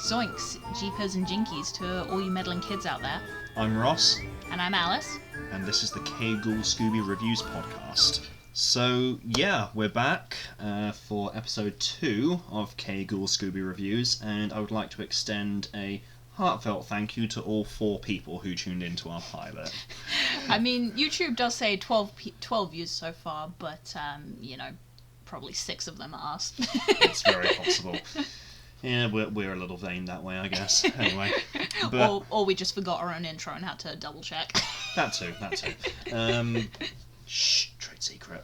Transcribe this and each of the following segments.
Zoinks, Jeepers and Jinkies to all you meddling kids out there. I'm Ross. And I'm Alice. And this is the K-Ghoul Scooby Reviews podcast. So, yeah, we're back for episode 2 of K-Ghoul Scooby Reviews, and I would like to extend a heartfelt thank you to all 4 people who tuned into our pilot. I mean, YouTube does say 12 views so far, but, probably 6 of them are us. It's very possible. Yeah, we're a little vain that way, I guess. Anyway. But, or we just forgot our own intro and had to double check. That too. Shh, trade secret.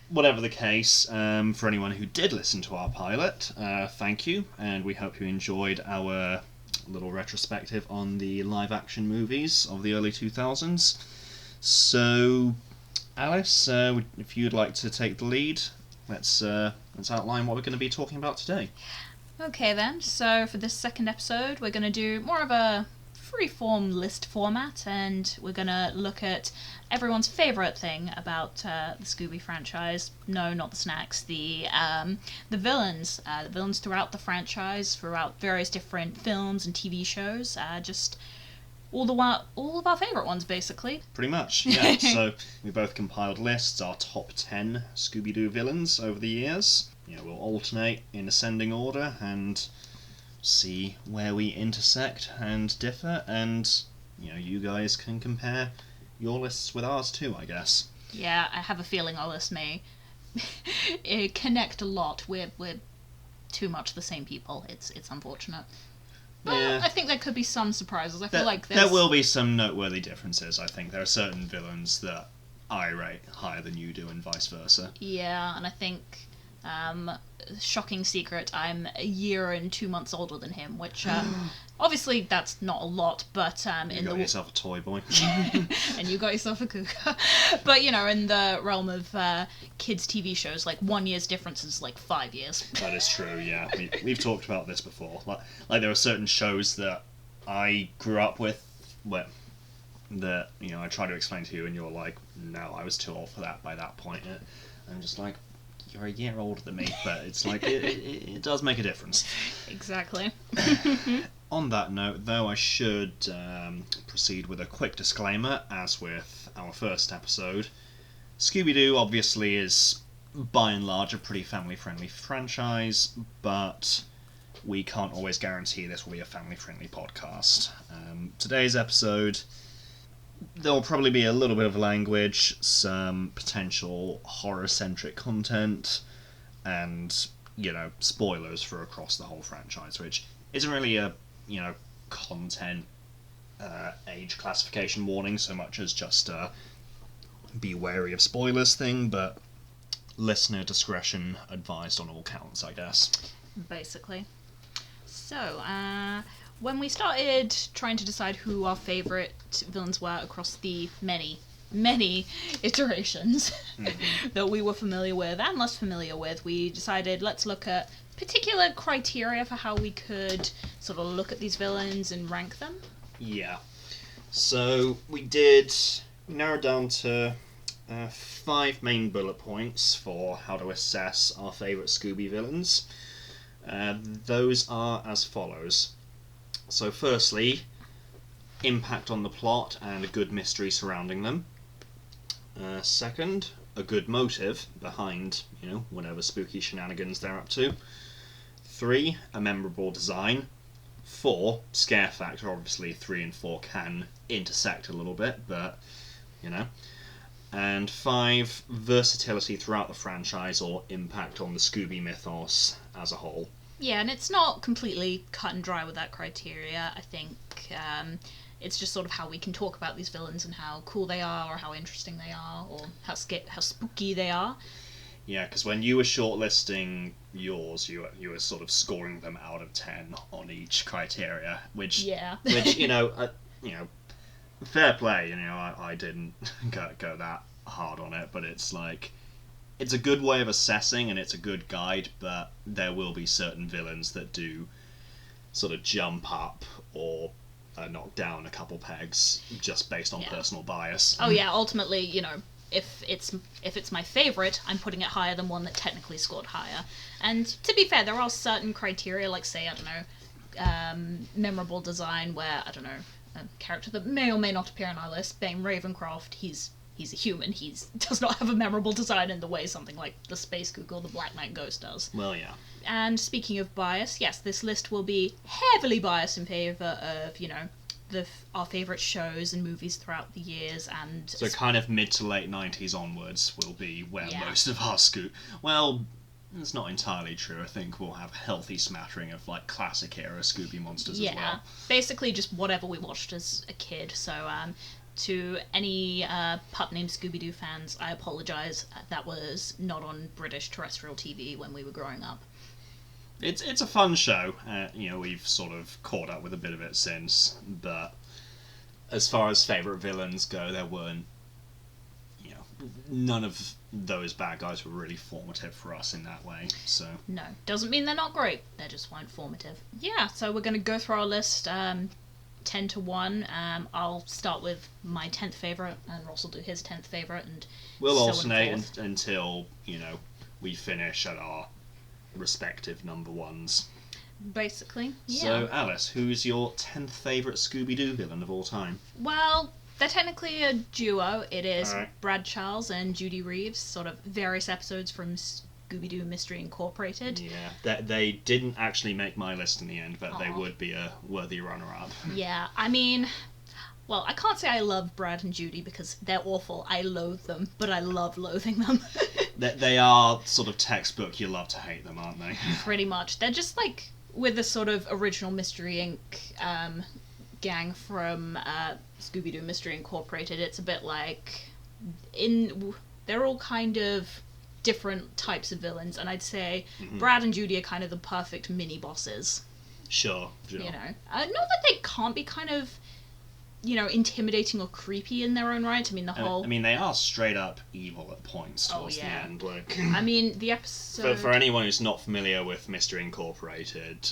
Whatever the case, for anyone who did listen to our pilot, thank you, and we hope you enjoyed our little retrospective on the live-action movies of the early 2000s. So, Alice, if you'd like to take the lead, let's outline what we're going to be talking about today. Okay then, so for this second episode, we're going to do more of a free-form list format, and we're going to look at everyone's favourite thing about the Scooby franchise. No, not the snacks, the villains. The villains throughout the franchise, throughout various different films and TV shows, just all of our favourite ones, basically. Pretty much, yeah. So we both compiled lists, our top 10 Scooby-Doo villains over the years. We'll alternate in ascending order and see where we intersect and differ, and you guys can compare your lists with ours too, I guess. Yeah, I have a feeling our list may connect a lot. We're too much the same people. It's unfortunate. But yeah. I think there could be some surprises. I feel like there will be some noteworthy differences. I think there are certain villains that I rate higher than you do, and vice versa. Yeah, and I think shocking secret, I'm a year and 2 months older than him, which obviously that's not a lot, but you got yourself a toy boy. And you got yourself a cougar. But in the realm of kids TV shows, like 1 year's difference is like 5 years. That is true, yeah. We've talked about this before. Like there are certain shows that I grew up with that I try to explain to you, and you're like, no, I was too old for that by that point. And I'm just like, you're a year older than me, but it's like it does make a difference. Exactly. On that note, though, I should proceed with a quick disclaimer, as with our first episode. Scooby-Doo obviously is, by and large, a pretty family-friendly franchise, but we can't always guarantee this will be a family-friendly podcast. Today's episode, there will probably be a little bit of language, some potential horror-centric content, and, spoilers for across the whole franchise, which isn't really a, content age classification warning so much as just a be wary of spoilers thing, but listener discretion advised on all counts, I guess. Basically. So, when we started trying to decide who our favourite villains were across the many iterations that we were familiar with and less familiar with, we decided let's look at particular criteria for how we could sort of look at these villains and rank them. Yeah. So we narrowed down to 5 main bullet points for how to assess our favourite Scooby villains. Those are as follows. So firstly, impact on the plot and a good mystery surrounding them. Second, a good motive behind, whatever spooky shenanigans they're up to. 3, a memorable design. 4, scare factor. Obviously 3 and 4 can intersect a little bit, but, And 5, versatility throughout the franchise or impact on the Scooby mythos as a whole. Yeah, and it's not completely cut and dry with that criteria. I think it's just sort of how we can talk about these villains and how cool they are, or how interesting they are, or how spooky they are. Yeah, because when you were shortlisting yours, you were sort of scoring them out of 10 on each criteria, which fair play. I didn't go that hard on it, but it's like, it's a good way of assessing and it's a good guide, but there will be certain villains that do sort of jump up or knock down a couple pegs just based on personal bias. Oh yeah, ultimately, if it's my favorite, I'm putting it higher than one that technically scored higher. And to be fair, there are certain criteria, like say, I don't know, memorable design, where, I don't know, a character that may or may not appear on our list, being Ravencroft, he's a human. He does not have a memorable design in the way something like the Space Gook or the Black Knight Ghost does. Well, yeah. And speaking of bias, yes, this list will be heavily biased in favour of, you know, our favourite shows and movies throughout the years, and... So kind of mid to late 90s onwards will be where most of our Well, it's not entirely true. I think we'll have a healthy smattering of, like, classic-era Scooby monsters as well. Yeah, basically just whatever we watched as a kid, so, to any pup named Scooby-Doo fans, I apologise. That was not on British terrestrial TV when we were growing up. It's a fun show. You know, we've sort of caught up with a bit of it since, but as far as favourite villains go, there weren't, you know, none of those bad guys were really formative for us in that way, so... No, doesn't mean they're not great, they just weren't formative. Yeah, so we're going to go through our list, 10 to 1. I'll start with my 10th favourite, and Ross will do his 10th favourite, and we'll so alternate until, you know, we finish at our respective number ones. Basically, yeah. So, Alice, who's your 10th favourite Scooby-Doo villain of all time? Well, they're technically a duo. It is Right. Brad Charles and Judy Reeves, sort of various episodes from Scooby-Doo Mystery Incorporated. Yeah, they didn't actually make my list in the end, but they Aw. would be a worthy runner-up. Yeah, I mean, well, I can't say I love Brad and Judy because they're awful. I loathe them, but I love loathing them. They are sort of textbook you love to hate them, aren't they? Pretty much. They're just like with the sort of original Mystery Inc. Gang from Scooby-Doo Mystery Incorporated. It's a bit like they're all kind of different types of villains, and I'd say Brad and Judy are kind of the perfect mini bosses. Sure. You know, not that they can't be kind of, you know, intimidating or creepy in their own right. I mean, the whole... I mean, they are straight up evil at points towards the end. Like, I mean, the episode... For anyone who's not familiar with Mystery Incorporated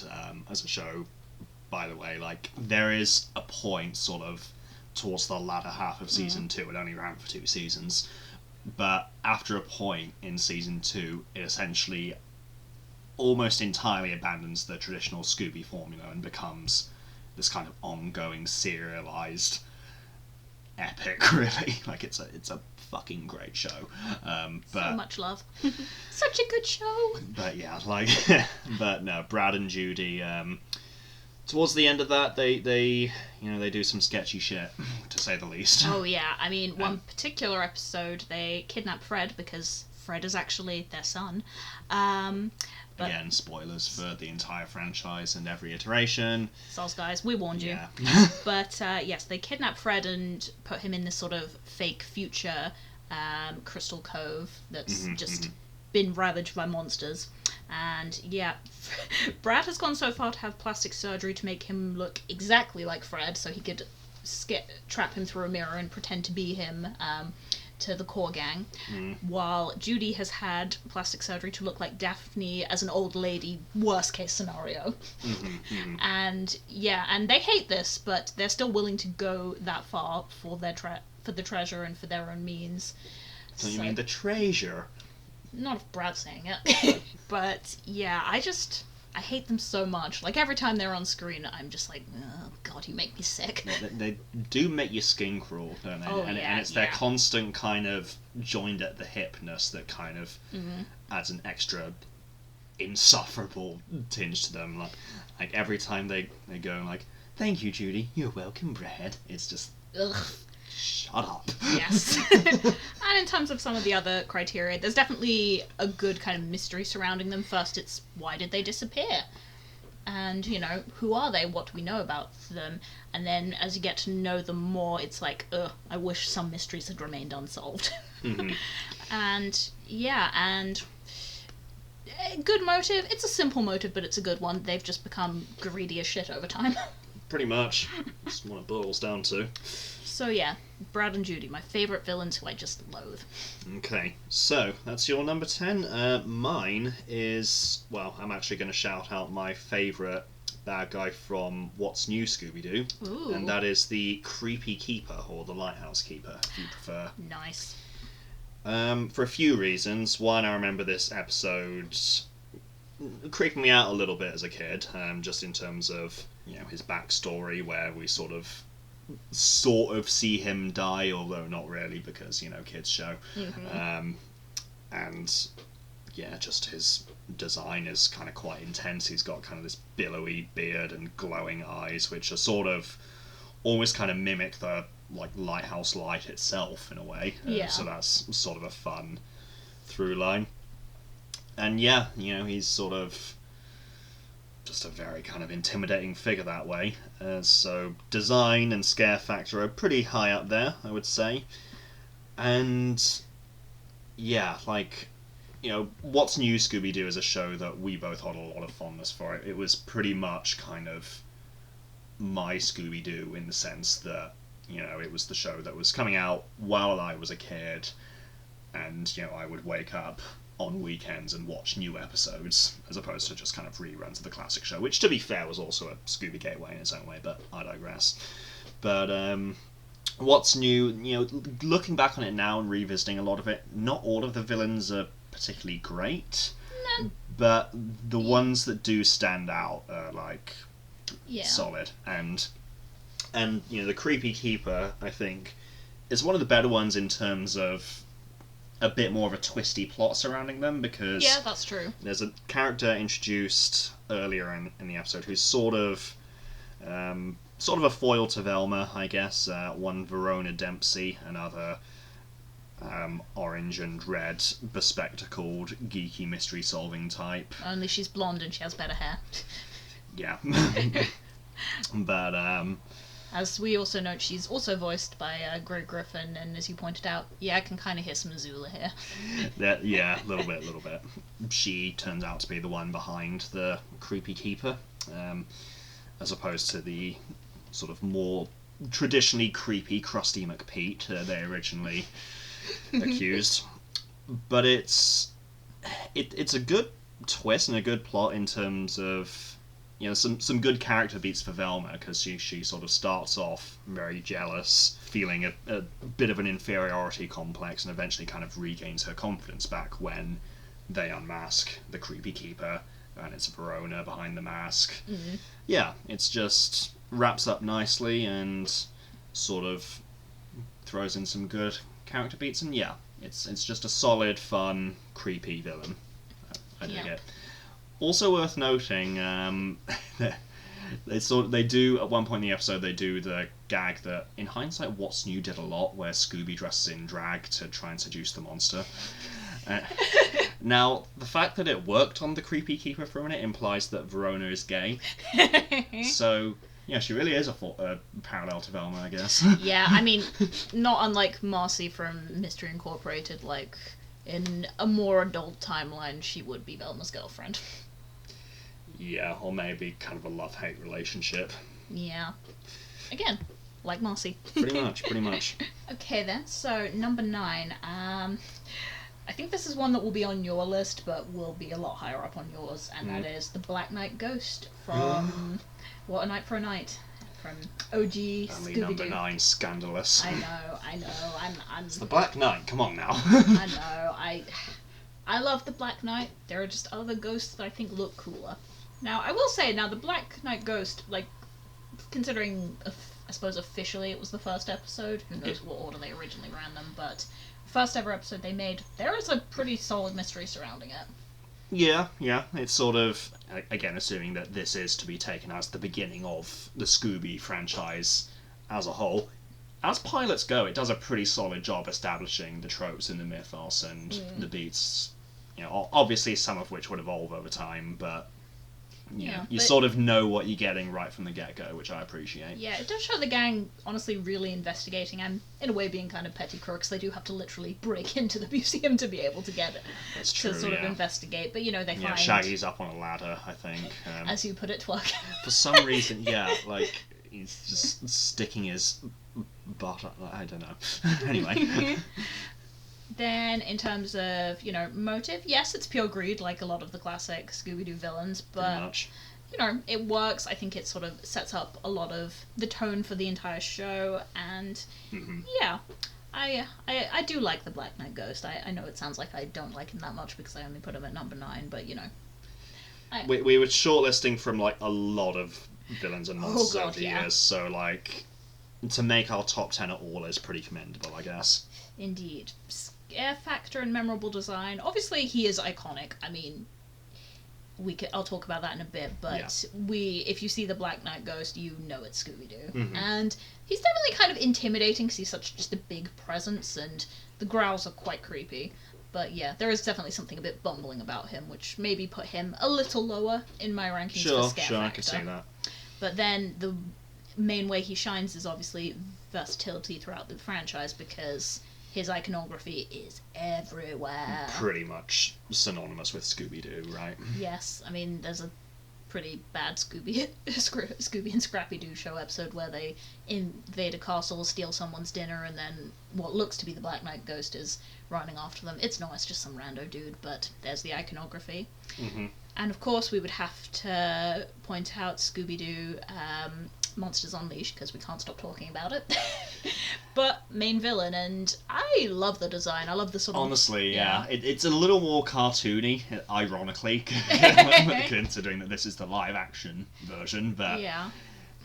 as a show, by the way, like, there is a point sort of towards the latter half of Season 2. It only ran for 2 seasons. But after a point in Season 2, it essentially almost entirely abandons the traditional Scooby formula and becomes this kind of ongoing serialized epic, really. Like, it's a fucking great show. But so much love. Such a good show. But yeah, like, but no, Brad and Judy. Towards the end of that, they do some sketchy shit, to say the least. Oh yeah, I mean, one particular episode they kidnap Fred because Fred is actually their son. But again, spoilers for the entire franchise and every iteration. Soz guys, we warned you. Yeah. But yes, they kidnap Fred and put him in this sort of fake future Crystal Cove that's just been ravaged by monsters. And yeah, Brad has gone so far to have plastic surgery to make him look exactly like Fred, so he could trap him through a mirror and pretend to be him to the core gang, while Judy has had plastic surgery to look like Daphne as an old lady, worst case scenario. And yeah, and they hate this, but they're still willing to go that far for their for the treasure and for their own means. So you mean the treasure? Not if Brad's saying it. But yeah, I hate them so much. Like, every time they're on screen, I'm just like, oh god, you make me sick. Yeah, they do make your skin crawl, don't they? Oh, and it's their constant kind of joined at the hipness that kind of adds an extra insufferable tinge to them. Like every time they go like, thank you, Judy, you're welcome, Brad. It's just, Ugh. shut up. Yes. And in terms of some of the other criteria, there's definitely a good kind of mystery surrounding them. First, it's why did they disappear? And, you know, who are they? What do we know about them? And then as you get to know them more, it's like, ugh, I wish some mysteries had remained unsolved. And, yeah, and good motive. It's a simple motive, but it's a good one. They've just become greedy as shit over time. Pretty much. That's what it boils down to. So yeah, Brad and Judy, my favourite villains who I just loathe. Okay, so that's your number 10. Mine is, well, I'm actually going to shout out my favourite bad guy from What's New Scooby-Doo. Ooh. And that is the Creepy Keeper, or the Lighthouse Keeper, if you prefer. Nice. For a few reasons. One, I remember this episode creeping me out a little bit as a kid, just in terms of his backstory, where we sort of see him die, although not really because kids show. And yeah, just his design is kind of quite intense. He's got kind of this billowy beard and glowing eyes, which are sort of almost kind of mimic the lighthouse light itself in a way. So that's sort of a fun through line. And yeah, he's sort of just a very kind of intimidating figure that way. So design and scare factor are pretty high up there, I would say. And yeah, What's New Scooby-Doo is a show that we both had a lot of fondness for. It was pretty much kind of my Scooby-Doo in the sense that, it was the show that was coming out while I was a kid, and, I would wake up on weekends and watch new episodes, as opposed to just kind of reruns of the classic show, which, to be fair, was also a Scooby gateway in its own way, but I digress. But, What's New, looking back on it now and revisiting a lot of it, not all of the villains are particularly great, but the ones that do stand out are, solid. And the Creepy Keeper, I think, is one of the better ones in terms of a bit more of a twisty plot surrounding them, because yeah, that's true. There's a character introduced earlier in the episode who's sort of a foil to Velma, I guess. One Verona Dempsey, another orange and red bespectacled geeky mystery solving type. Only she's blonde and she has better hair. Yeah. But as we also note, she's also voiced by Greg Griffin, and as you pointed out, I can kind of hear some Azula here. Yeah, a little bit. She turns out to be the one behind the Creepy Keeper, as opposed to the sort of more traditionally creepy Krusty McPete they originally accused. But it's a good twist and a good plot in terms of some good character beats for Velma, because she sort of starts off very jealous, feeling a bit of an inferiority complex, and eventually kind of regains her confidence back when they unmask the Creepy Keeper, and it's Verona behind the mask. Mm-hmm. Yeah, it's just wraps up nicely and sort of throws in some good character beats, and yeah, it's just a solid, fun, creepy villain. I dig it. Also worth noting, they do at one point in the episode, they do the gag that, in hindsight, What's New did a lot, where Scooby dresses in drag to try and seduce the monster. Now, the fact that it worked on the Creepy Keeper for a minute implies that Verona is gay. So, yeah, she really is a parallel to Velma, I guess. Yeah, I mean, not unlike Marcy from Mystery Incorporated, in a more adult timeline, she would be Velma's girlfriend. Yeah, or maybe kind of a love-hate relationship. Yeah. Again, like Marcy. Pretty much. Okay then, so number 9. I think this is one that will be on your list, but will be a lot higher up on yours, and that is the Black Knight Ghost from What a Night for a Night, from OG Scooby-Doo. Number 9, scandalous. I know. It's the Black Knight, come on now. I know, I love the Black Knight. There are just other ghosts that I think look cooler. Now, I will say, the Black Knight Ghost, considering, I suppose officially it was the first episode, who knows what order they originally ran them, but first ever episode they made, there is a pretty solid mystery surrounding it. Yeah, it's sort of, again, assuming that this is to be taken as the beginning of the Scooby franchise as a whole. As pilots go, it does a pretty solid job establishing the tropes in the mythos and the beats, obviously some of which would evolve over time, but you sort of know what you're getting right from the get-go, which I appreciate. Yeah, it does show the gang honestly really investigating, and in a way being kind of petty crooks. They do have to literally break into the museum to be able to get it. That's true, to sort of investigate, but they find... Shaggy's up on a ladder, I think. As you put it, Twerk. For some reason, he's just sticking his butt up, I don't know. Anyway. Then, in terms of, motive, yes, it's pure greed, like a lot of the classic Scooby-Doo villains, but, it works. I think it sort of sets up a lot of the tone for the entire show, and, I do like the Black Knight Ghost. I know it sounds like I don't like him that much because I only put him at number 9, but you know. We were shortlisting from like a lot of villains and monsters over the yeah. years, so like to make our top 10 at all is pretty commendable, I guess. Indeed. Scare factor and memorable design. Obviously, he is iconic. I mean, I'll talk about that in a bit, but if you see the Black Knight Ghost, you know it's Scooby-Doo. Mm-hmm. And he's definitely kind of intimidating because he's such just a big presence, and the growls are quite creepy. But yeah, there is definitely something a bit bumbling about him, which maybe put him a little lower in my rankings for scare factor. I can see that. But then the main way he shines is obviously versatility throughout the franchise, because his iconography is everywhere. Pretty much synonymous with Scooby-Doo, right? Yes, I mean, there's a pretty bad Scooby and Scrappy-Doo show episode where they invade a castle, steal someone's dinner, and then what looks to be the Black Knight Ghost is running after them. It's just some rando dude, but there's the iconography. Mm-hmm. And of course we would have to point out Scooby-Doo Monsters Unleashed, because we can't stop talking about it. But main villain, and I love the design. I love the sort of... Honestly, yeah. It's a little more cartoony, ironically, considering that this is the live-action version, but... Yeah.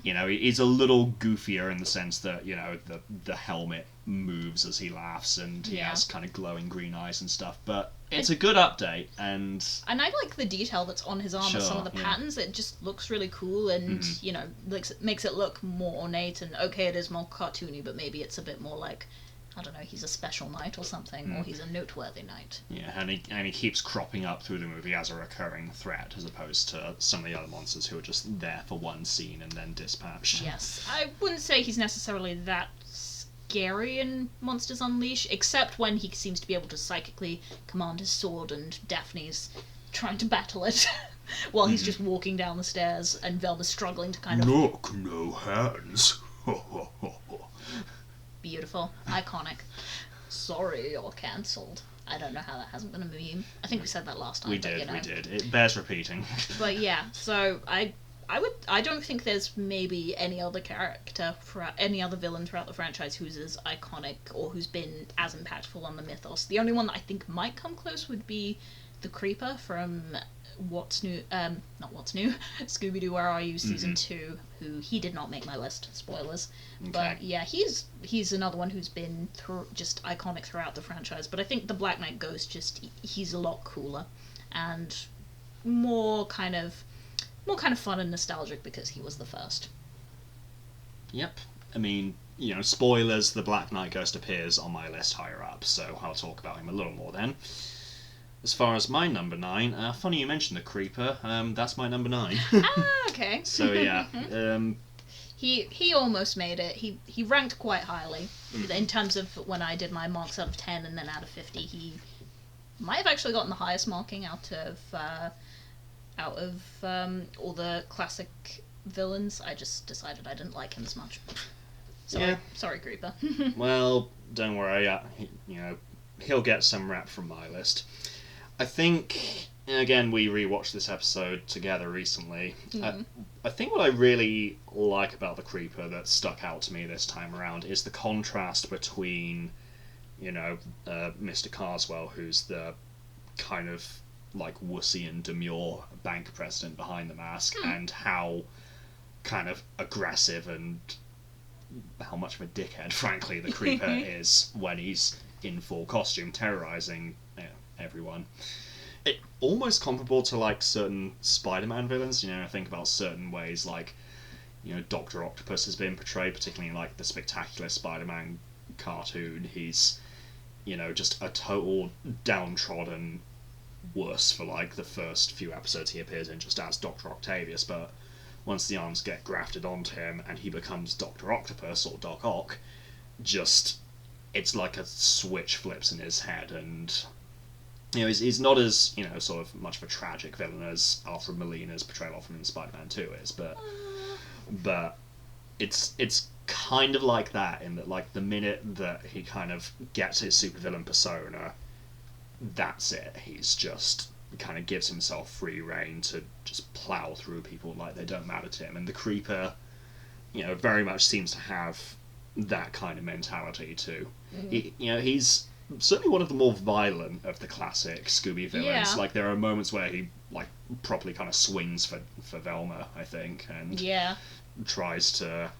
You know, he's a little goofier in the sense that, you know, the helmet moves as he laughs, and he has kind of glowing green eyes and stuff, but it's a good update, and I like the detail that's on his armor, some of the patterns. It just looks really cool, and, you know, makes it look more ornate, and okay, it is more cartoony, but maybe it's a bit more like, I don't know, he's a special knight or something, or he's a noteworthy knight. Yeah, and he keeps cropping up through the movie as a recurring threat, as opposed to some of the other monsters who are just there for one scene and then dispatched. Yes, I wouldn't say he's necessarily that scary in Monsters Unleashed, except when he seems to be able to psychically command his sword and Daphne's trying to battle it while he's just walking down the stairs and Velma's struggling to kind of... Look, no hands. Beautiful. Iconic. Sorry, you're cancelled. I don't know how that hasn't been a meme. I think we said that last time. We did. It bears repeating. But yeah, so I don't think there's maybe any other any other villain throughout the franchise who's as iconic or who's been as impactful on the mythos. The only one that I think might come close would be the Creeper from What's New, not What's New, Scooby-Doo Where Are You Season 2, who he did not make my list, spoilers. Okay. But yeah, he's another one who's been just iconic throughout the franchise. But I think the Black Knight Ghost, he's a lot cooler and more kind of fun and nostalgic because he was the first. Yep. I mean, you know, spoilers, the Black Knight Ghost appears on my list higher up, so I'll talk about him a little more then. As far as my number 9, funny you mentioned the Creeper, that's my number 9. Okay. So yeah. He almost made it. He ranked quite highly in terms of when I did my marks out of 10 and then out of 50. He might have actually gotten the highest marking out of all the classic villains. I just decided I didn't like him as much. Sorry, Creeper. Well, don't worry. He'll get some rap from my list. I think, again, we rewatched this episode together recently. I think what I really like about the Creeper that stuck out to me this time around is the contrast between, you know, Mr. Carswell, who's the kind of like wussy and demure bank president behind the mask, and how kind of aggressive and how much of a dickhead, frankly, the Creeper is when he's in full costume, terrorizing everyone. It almost comparable to like certain Spider-Man villains. You know, I think about certain ways like, you know, Dr. Octopus has been portrayed, particularly in like the Spectacular Spider-Man cartoon. He's, you know, just a total downtrodden wuss for like the first few episodes he appears in, just as Dr. Octavius, but once the arms get grafted onto him and he becomes Dr. Octopus or Doc Ock, just it's like a switch flips in his head, and you know, he's not as, you know, sort of much of a tragic villain as Alfred Molina's portrayal of him in Spider-Man 2 is, but it's kind of like that, in that like the minute that he kind of gets his supervillain persona, that's it. He's just kind of gives himself free rein to just plow through people like they don't matter to him. And the Creeper, you know, very much seems to have that kind of mentality too. He's certainly one of the more violent of the classic Scooby villains. Yeah. Like, there are moments where he like properly kind of swings for Velma, I think, and tries to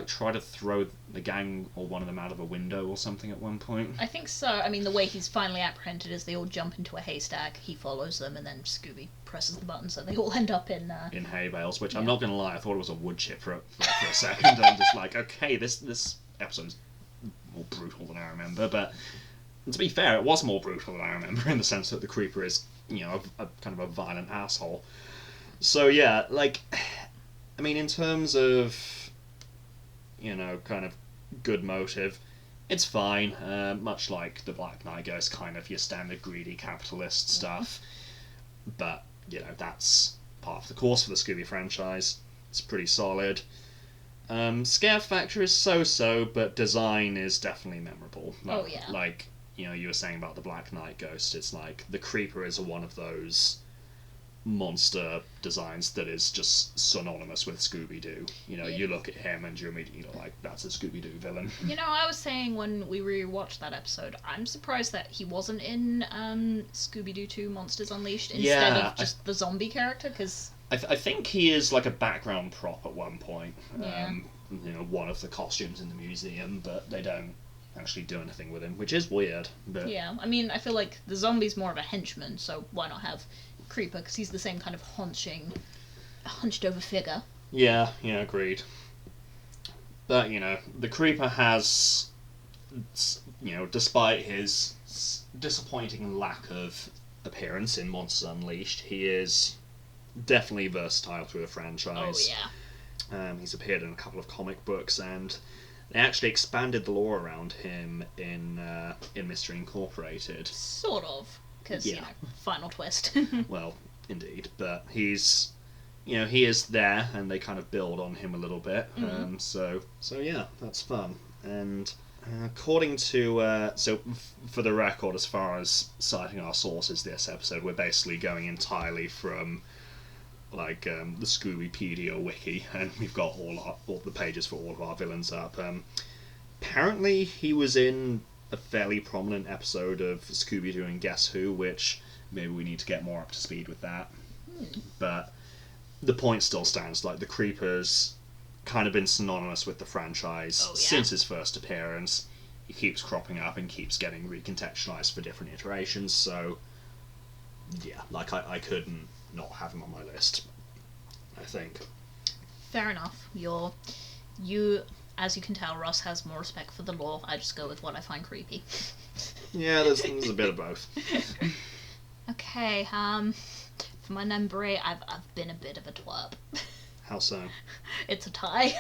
try to throw the gang or one of them out of a window or something at one point. I think so. I mean, the way he's finally apprehended is they all jump into a haystack, he follows them, and then Scooby presses the button so they all end up in hay bales, which I'm not going to lie, I thought it was a wood chip for a second. I'm just like, okay, this episode's more brutal than I remember, but to be fair, it was more brutal than I remember in the sense that the Creeper is, a kind of a violent asshole. So yeah, like, I mean, in terms of, kind of good motive, it's fine. Much like the Black Knight Ghost, kind of your standard greedy capitalist stuff. But, that's part of the course for the Scooby franchise. It's pretty solid. Scare factor is so-so, but design is definitely memorable. Like, you were saying about the Black Knight Ghost, it's like the Creeper is one of those monster designs that is just synonymous with Scooby-Doo. You look at him and you're immediately like, that's a Scooby-Doo villain. I was saying when we rewatched that episode, I'm surprised that he wasn't in Scooby-Doo 2 Monsters Unleashed instead of just the zombie character, because I think he is like a background prop at one point. Yeah. One of the costumes in the museum, but they don't actually do anything with him, which is weird. But yeah, I mean, I feel like the zombie's more of a henchman, so why not have Creeper, because he's the same kind of hunched over figure. Yeah, agreed. But, the Creeper has, despite his disappointing lack of appearance in Monsters Unleashed, he is definitely versatile through the franchise. Oh, yeah. He's appeared in a couple of comic books, and they actually expanded the lore around him in Mystery Incorporated. Sort of. Because, final twist. Well, indeed. But he's, he is there, and they kind of build on him a little bit. So yeah, that's fun. And according to, for the record, as far as citing our sources this episode, we're basically going entirely from, like, the Scoobypedia wiki, and we've got all the pages for all of our villains up. Apparently, he was in a fairly prominent episode of Scooby-Doo and Guess Who, which maybe we need to get more up to speed with that. But the point still stands. Like, the Creeper's kind of been synonymous with the franchise since his first appearance. He keeps cropping up and keeps getting recontextualized for different iterations, so yeah, like, I couldn't not have him on my list, I think. Fair enough. As you can tell, Ross has more respect for the lore. I just go with what I find creepy. Yeah, there's a bit of both. Okay, for my number 8, I've been a bit of a twerp. How so? It's a tie.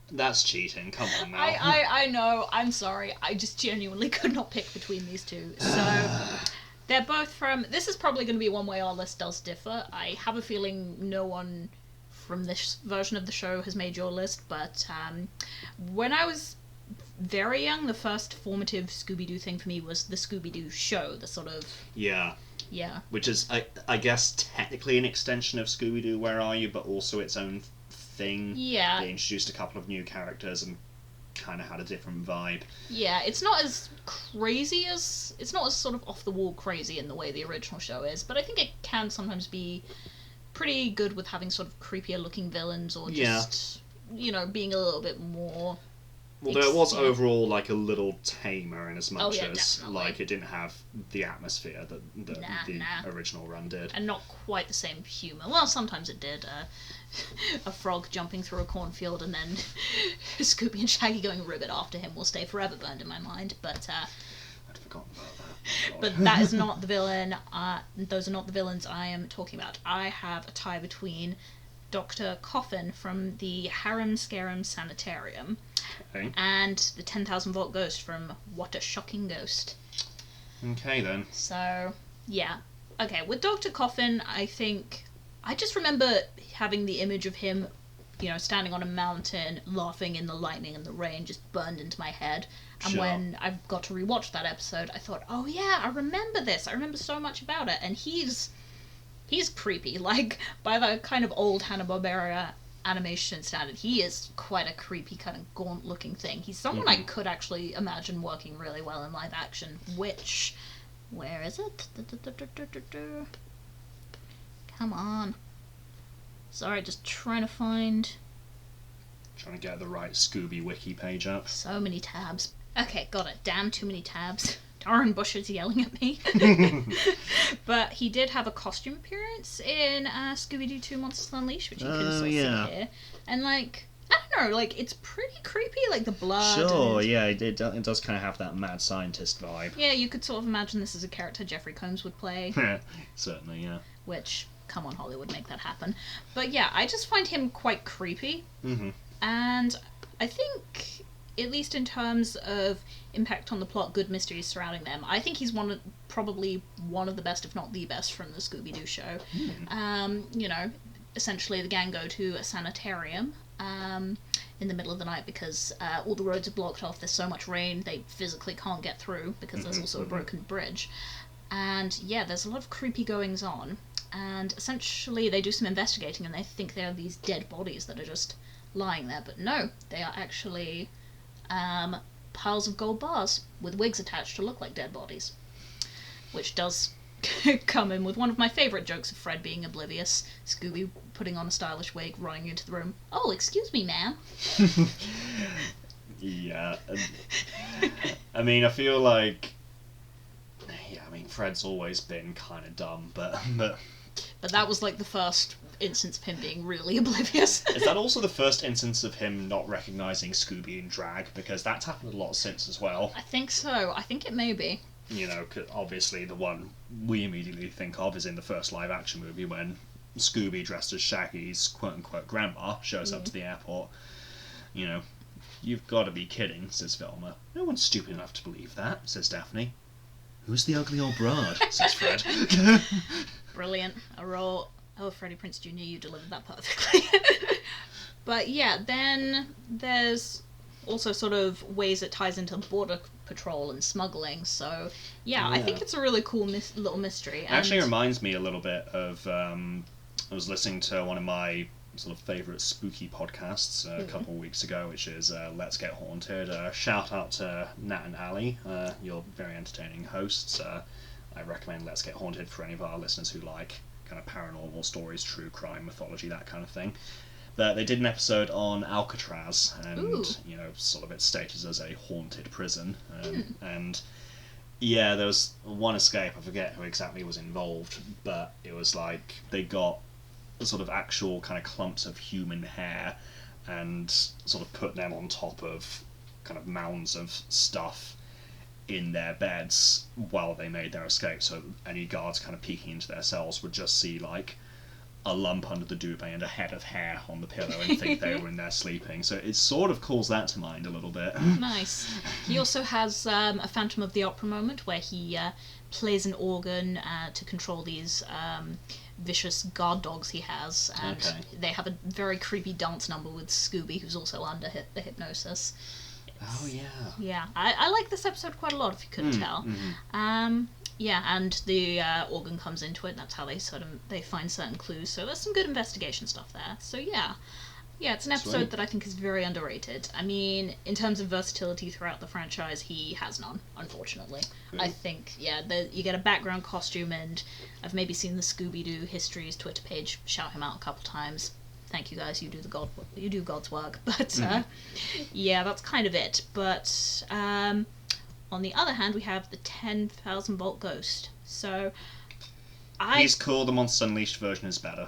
That's cheating, come on now. I know, I'm sorry. I just genuinely could not pick between these two. So, they're both from... This is probably going to be one way our list does differ. I have a feeling no one from this version of the show has made your list, but when I was very young, the first formative Scooby-Doo thing for me was the Scooby-Doo show, the sort of... Yeah. Yeah. Which is, I guess, technically an extension of Scooby-Doo, Where Are You?, but also its own thing. Yeah. They introduced a couple of new characters and kind of had a different vibe. Yeah, it's not as crazy as... It's not as sort of off-the-wall crazy in the way the original show is, but I think it can sometimes be pretty good with having sort of creepier looking villains, or just, being a little bit more... Although it was overall like a little tamer in as much as definitely. like it didn't have the atmosphere that the original run did. And not quite the same humour. Well, sometimes it did. A frog jumping through a cornfield and then Scooby and Shaggy going ribbit after him will stay forever burned in my mind, but... I'd forgotten about that. But that is not the villain. Those are not the villains I am talking about. I have a tie between Dr. Coffin from the Harum Scarum Sanitarium and the 10,000 Volt Ghost from What a Shocking Ghost. Okay, then. So, yeah. Okay, with Dr. Coffin, I think... I just remember having the image of him, standing on a mountain, laughing in the lightning and the rain, just burned into my head. And when I got to rewatch that episode, I thought, oh yeah, I remember this. I remember so much about it. And he's creepy. Like, by the kind of old Hanna-Barbera animation standard, he is quite a creepy, kind of gaunt-looking thing. He's someone I could actually imagine working really well in live action, which... Where is it? Come on. Sorry, just trying to find... Trying to get the right Scooby Wiki page up. So many tabs. Okay, got it. Damn, too many tabs. Darren Bush is yelling at me. But he did have a costume appearance in Scooby-Doo 2 Monsters Unleashed, which you can sort of see here. And, like, I don't know, like, it's pretty creepy, like the blood. Sure, yeah, it does kind of have that mad scientist vibe. Yeah, you could sort of imagine this as a character Jeffrey Combs would play. Certainly, yeah. Which, come on, Hollywood, make that happen. But yeah, I just find him quite creepy. Mm-hmm. And I think, at least in terms of impact on the plot, good mysteries surrounding them, I think he's probably one of the best, if not the best, from the Scooby-Doo show. You know, essentially the gang go to a sanitarium in the middle of the night because all the roads are blocked off, there's so much rain, they physically can't get through because there's also a broken bridge. And yeah, there's a lot of creepy goings on, and essentially they do some investigating and they think they are these dead bodies that are just lying there, but no, they are actually piles of gold bars with wigs attached to look like dead bodies, which does come in with one of my favourite jokes of Fred being oblivious, Scooby putting on a stylish wig, running into the room. Oh, excuse me, ma'am. Yeah. I mean, I feel like... Yeah, I mean, Fred's always been kind of dumb, but that was like the first instance of him being really oblivious. Is that also the first instance of him not recognising Scooby in drag? Because that's happened a lot since as well. I think so. I think it may be. You know, 'cause obviously the one we immediately think of is in the first live-action movie when Scooby, dressed as Shaggy's quote-unquote grandma, shows up to the airport. You know, you've got to be kidding, says Velma. No one's stupid enough to believe that, says Daphne. Who's the ugly old broad, says Fred. Brilliant. A role... Oh, Freddie Prinze Jr., you delivered that perfectly. But yeah, then there's also sort of ways it ties into border patrol and smuggling, so yeah. I think it's a really cool little mystery. It actually reminds me a little bit of... I was listening to one of my sort of favourite spooky podcasts a couple of weeks ago, which is Let's Get Haunted. Shout out to Nat and Ali, your very entertaining hosts. I recommend Let's Get Haunted for any of our listeners who like kind of paranormal stories, true crime, mythology, that kind of thing. But they did an episode on Alcatraz, and you know, sort of its status as a haunted prison. And yeah, there was one escape. I forget who exactly was involved, but it was like they got sort of actual kind of clumps of human hair and sort of put them on top of kind of mounds of stuff in their beds while they made their escape, so any guards kind of peeking into their cells would just see like a lump under the duvet and a head of hair on the pillow and think they were in there sleeping. So it sort of calls that to mind a little bit. Nice. He also has a Phantom of the Opera moment where he plays an organ to control these vicious guard dogs he has, and they have a very creepy dance number with Scooby, who's also under the hypnosis. Oh yeah. Yeah, I like this episode quite a lot, if you couldn't tell. Yeah, and the organ comes into it, and that's how they find certain clues. So there's some good investigation stuff there. So yeah, it's an episode that I think is very underrated. I mean, in terms of versatility throughout the franchise, he has none, unfortunately. I think you get a background costume, and I've maybe seen the Scooby-Doo Histories Twitter page shout him out a couple times. Thank you guys, you do God's work. But yeah, that's kind of it. But on the other hand, we have the 10,000 volt ghost. So he's cool. The Monsters Unleashed version is better.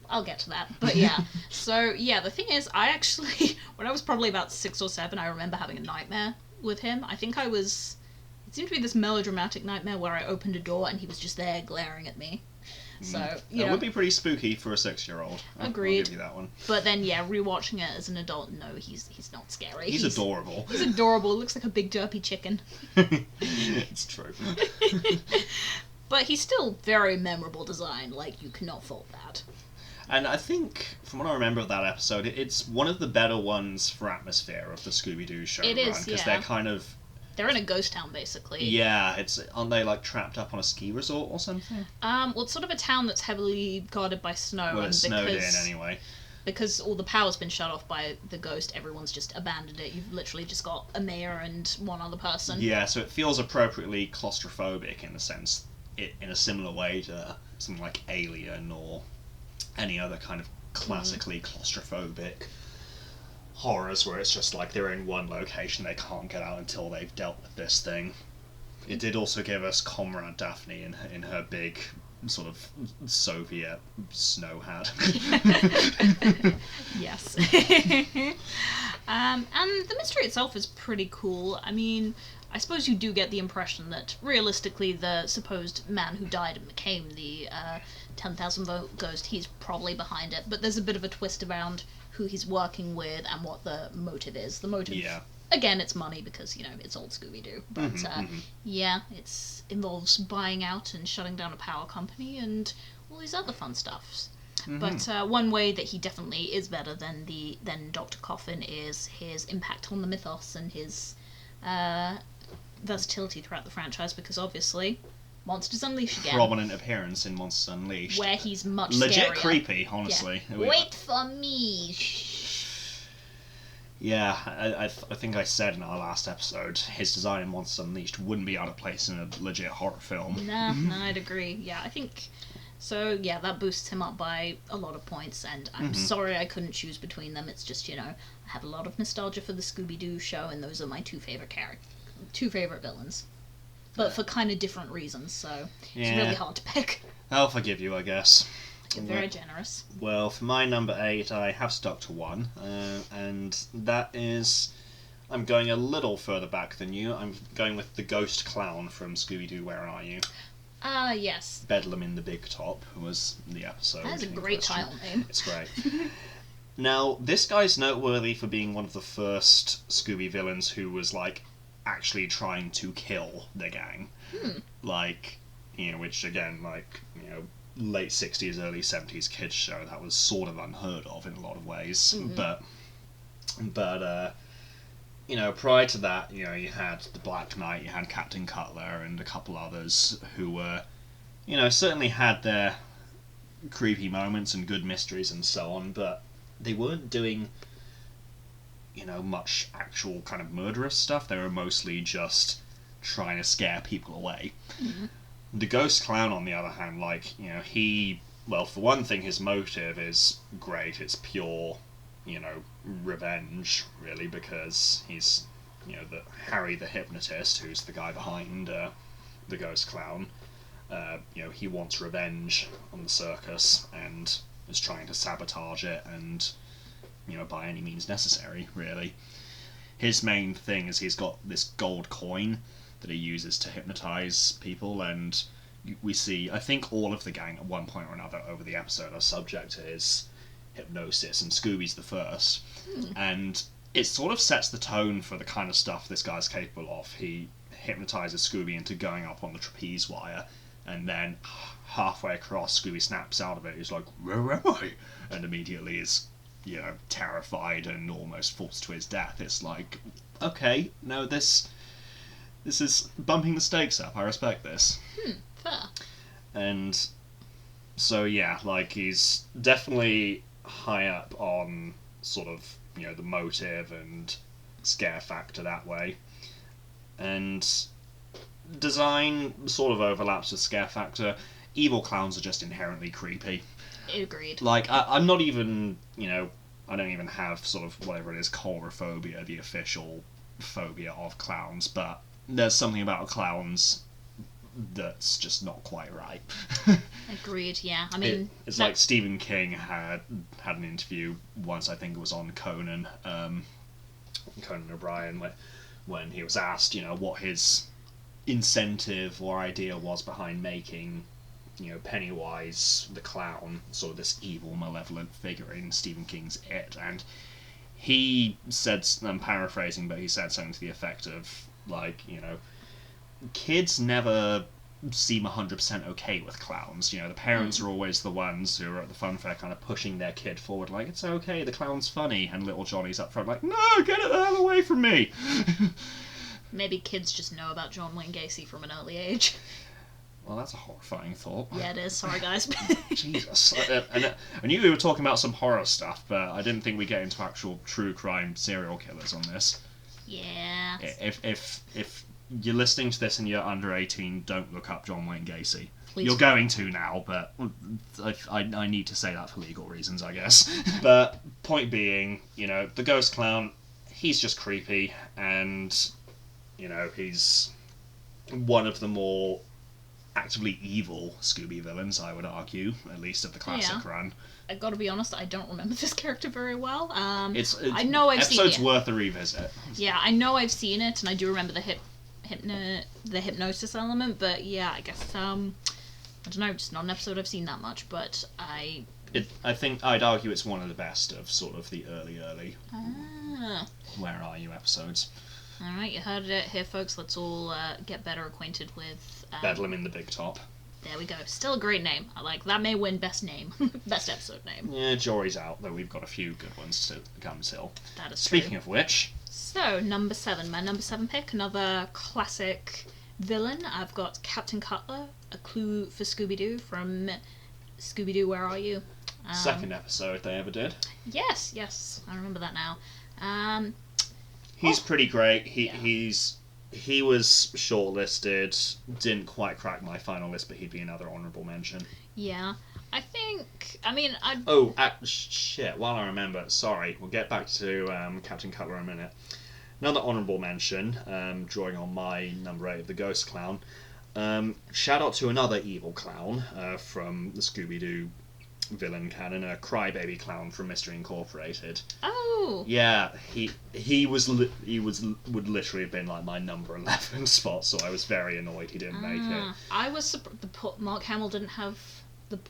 I'll get to that. But yeah. So yeah, the thing is, I actually, when I was probably about 6 or 7, I remember having a nightmare with him. I think it seemed to be this melodramatic nightmare where I opened a door and he was just there glaring at me. So, it would be pretty spooky for a 6-year-old. Agreed. I'll give you that one. But then, yeah, rewatching it as an adult, no, he's not scary. He's adorable. He's adorable. Looks like a big derpy chicken. It's true. But he's still very memorable design. Like, you cannot fault that. And I think, from what I remember of that episode, it's one of the better ones for atmosphere of the Scooby-Doo show. It is, because they're kind of... They're in a ghost town, basically. Yeah, aren't they like trapped up on a ski resort or something? Well, it's sort of a town that's heavily guarded by snow. Well, it's snowed in anyway. because all the power's been shut off by the ghost, everyone's just abandoned it. You've literally just got a mayor and one other person. Yeah, so it feels appropriately claustrophobic in a sense, in a similar way to something like Alien or any other kind of classically claustrophobic horrors where it's just like they're in one location, they can't get out until they've dealt with this thing. It did also give us Comrade Daphne in her big sort of Soviet snow hat. Yes. And the mystery itself is pretty cool. I mean, I suppose you do get the impression that realistically the supposed man who died and became the 10,000 vote ghost, he's probably behind it, but there's a bit of a twist around who he's working with and what the motive is. The motive, again, it's money because, it's old Scooby-Doo, but yeah, it involves buying out and shutting down a power company and all these other fun stuffs. But one way that he definitely is better than Dr. Coffin is his impact on the mythos and his versatility throughout the franchise, because obviously Monsters Unleashed again. Prominent appearance in Monsters Unleashed. Where he's much legit scarier. Creepy, honestly. Yeah. Wait for me. Yeah, I think I said in our last episode, his design in Monsters Unleashed wouldn't be out of place in a legit horror film. No, I'd agree. Yeah, I think... So, yeah, that boosts him up by a lot of points, and I'm sorry I couldn't choose between them. It's just, I have a lot of nostalgia for the Scooby-Doo show, and those are my two favorite villains. But for kind of different reasons, so it's really hard to pick. I'll forgive you, I guess. You're very generous. Well, for my number 8, I have stuck to one, and that is... I'm going a little further back than you. I'm going with the Ghost Clown from Scooby-Doo, Where Are You? Yes. Bedlam in the Big Top was the episode. That's a great title name. It's great. Now, this guy's noteworthy for being one of the first Scooby villains who was, actually trying to kill the gang. Which, again, late 60s, early 70s kids show, that was sort of unheard of in a lot of ways. But prior to that, you had the Black Knight, you had Captain Cutler, and a couple others who were, certainly had their creepy moments and good mysteries and so on, but they weren't doing, much actual kind of murderous stuff. They were mostly just trying to scare people away. The Ghost Clown, on the other hand, for one thing, his motive is great. It's pure, revenge, really, because he's, Harry the hypnotist, who's the guy behind the Ghost Clown. He wants revenge on the circus and is trying to sabotage it and, by any means necessary, really. His main thing is he's got this gold coin that he uses to hypnotize people, and we see, I think all of the gang at one point or another over the episode are subject to his hypnosis, and Scooby's the first. And it sort of sets the tone for the kind of stuff this guy's capable of. He hypnotizes Scooby into going up on the trapeze wire, and then halfway across, Scooby snaps out of it. He's like, "Where am I?" And immediately is, terrified and almost falls to his death. It's like, okay, no, this is bumping the stakes up. I respect this. Fair. And so, yeah, he's definitely high up on sort of, the motive and scare factor that way. And design sort of overlaps with scare factor. Evil clowns are just inherently creepy. Agreed. I'm not even, I don't even have sort of whatever it is, coulrophobia, the official phobia of clowns, but there's something about clowns that's just not quite right. Agreed, yeah. I mean... It's like Stephen King had an interview once, I think it was on Conan O'Brien, when he was asked, what his incentive or idea was behind making, Pennywise the clown, sort of this evil, malevolent figure in Stephen King's It, and he said, I'm paraphrasing, but he said something to the effect of, kids never seem 100% okay with clowns. The parents are always the ones who are at the fun fair kind of pushing their kid forward, it's okay, the clown's funny, and little Johnny's up front no, get it the hell away from me! Maybe kids just know about John Wayne Gacy from an early age. Well, that's a horrifying thought. Yeah, it is. Sorry, guys. Jesus. I knew we were talking about some horror stuff, but I didn't think we'd get into actual true crime serial killers on this. Yeah. If you're listening to this and you're under 18, don't look up John Wayne Gacy. Please. You're going to now, but I need to say that for legal reasons, I guess. But point being, the ghost clown, he's just creepy, and, he's one of the more actively evil Scooby villains, I would argue, at least of the classic run. I gotta be honest, I don't remember this character very well. It's I know I've seen it. Episode's worth a revisit. Yeah, I know I've seen it, and I do remember the hypnosis element, but yeah, I guess, I don't know, just not an episode I've seen that much, but I think I'd argue it's one of the best of sort of the early Ah. Where Are You episodes. Alright, you heard it here, folks. Let's all get better acquainted with... Bedlam in the Big Top. There we go. Still a great name. I like that. May win best name. Best episode name. Yeah, jury's out, though we've got a few good ones to come still. That is Speaking true. of which... So, number 7. My number 7 pick, another classic villain. I've got Captain Cutler, a clue for Scooby-Doo from Scooby-Doo, Where Are You? Second episode they ever did. Yes. I remember that now. He's pretty great. He was shortlisted, didn't quite crack my final list, but he'd be another honourable mention. Yeah. Shit, while I remember, sorry, we'll get back to Captain Cutler in a minute. Another honourable mention, drawing on my number 8 of the Ghost Clown. Shout out to another evil clown from the Scooby-Doo villain canon, a crybaby clown from Mystery Incorporated. Oh! Yeah, he would literally have been like my number 11 spot, so I was very annoyed he didn't make it. I was surprised Mark Hamill didn't have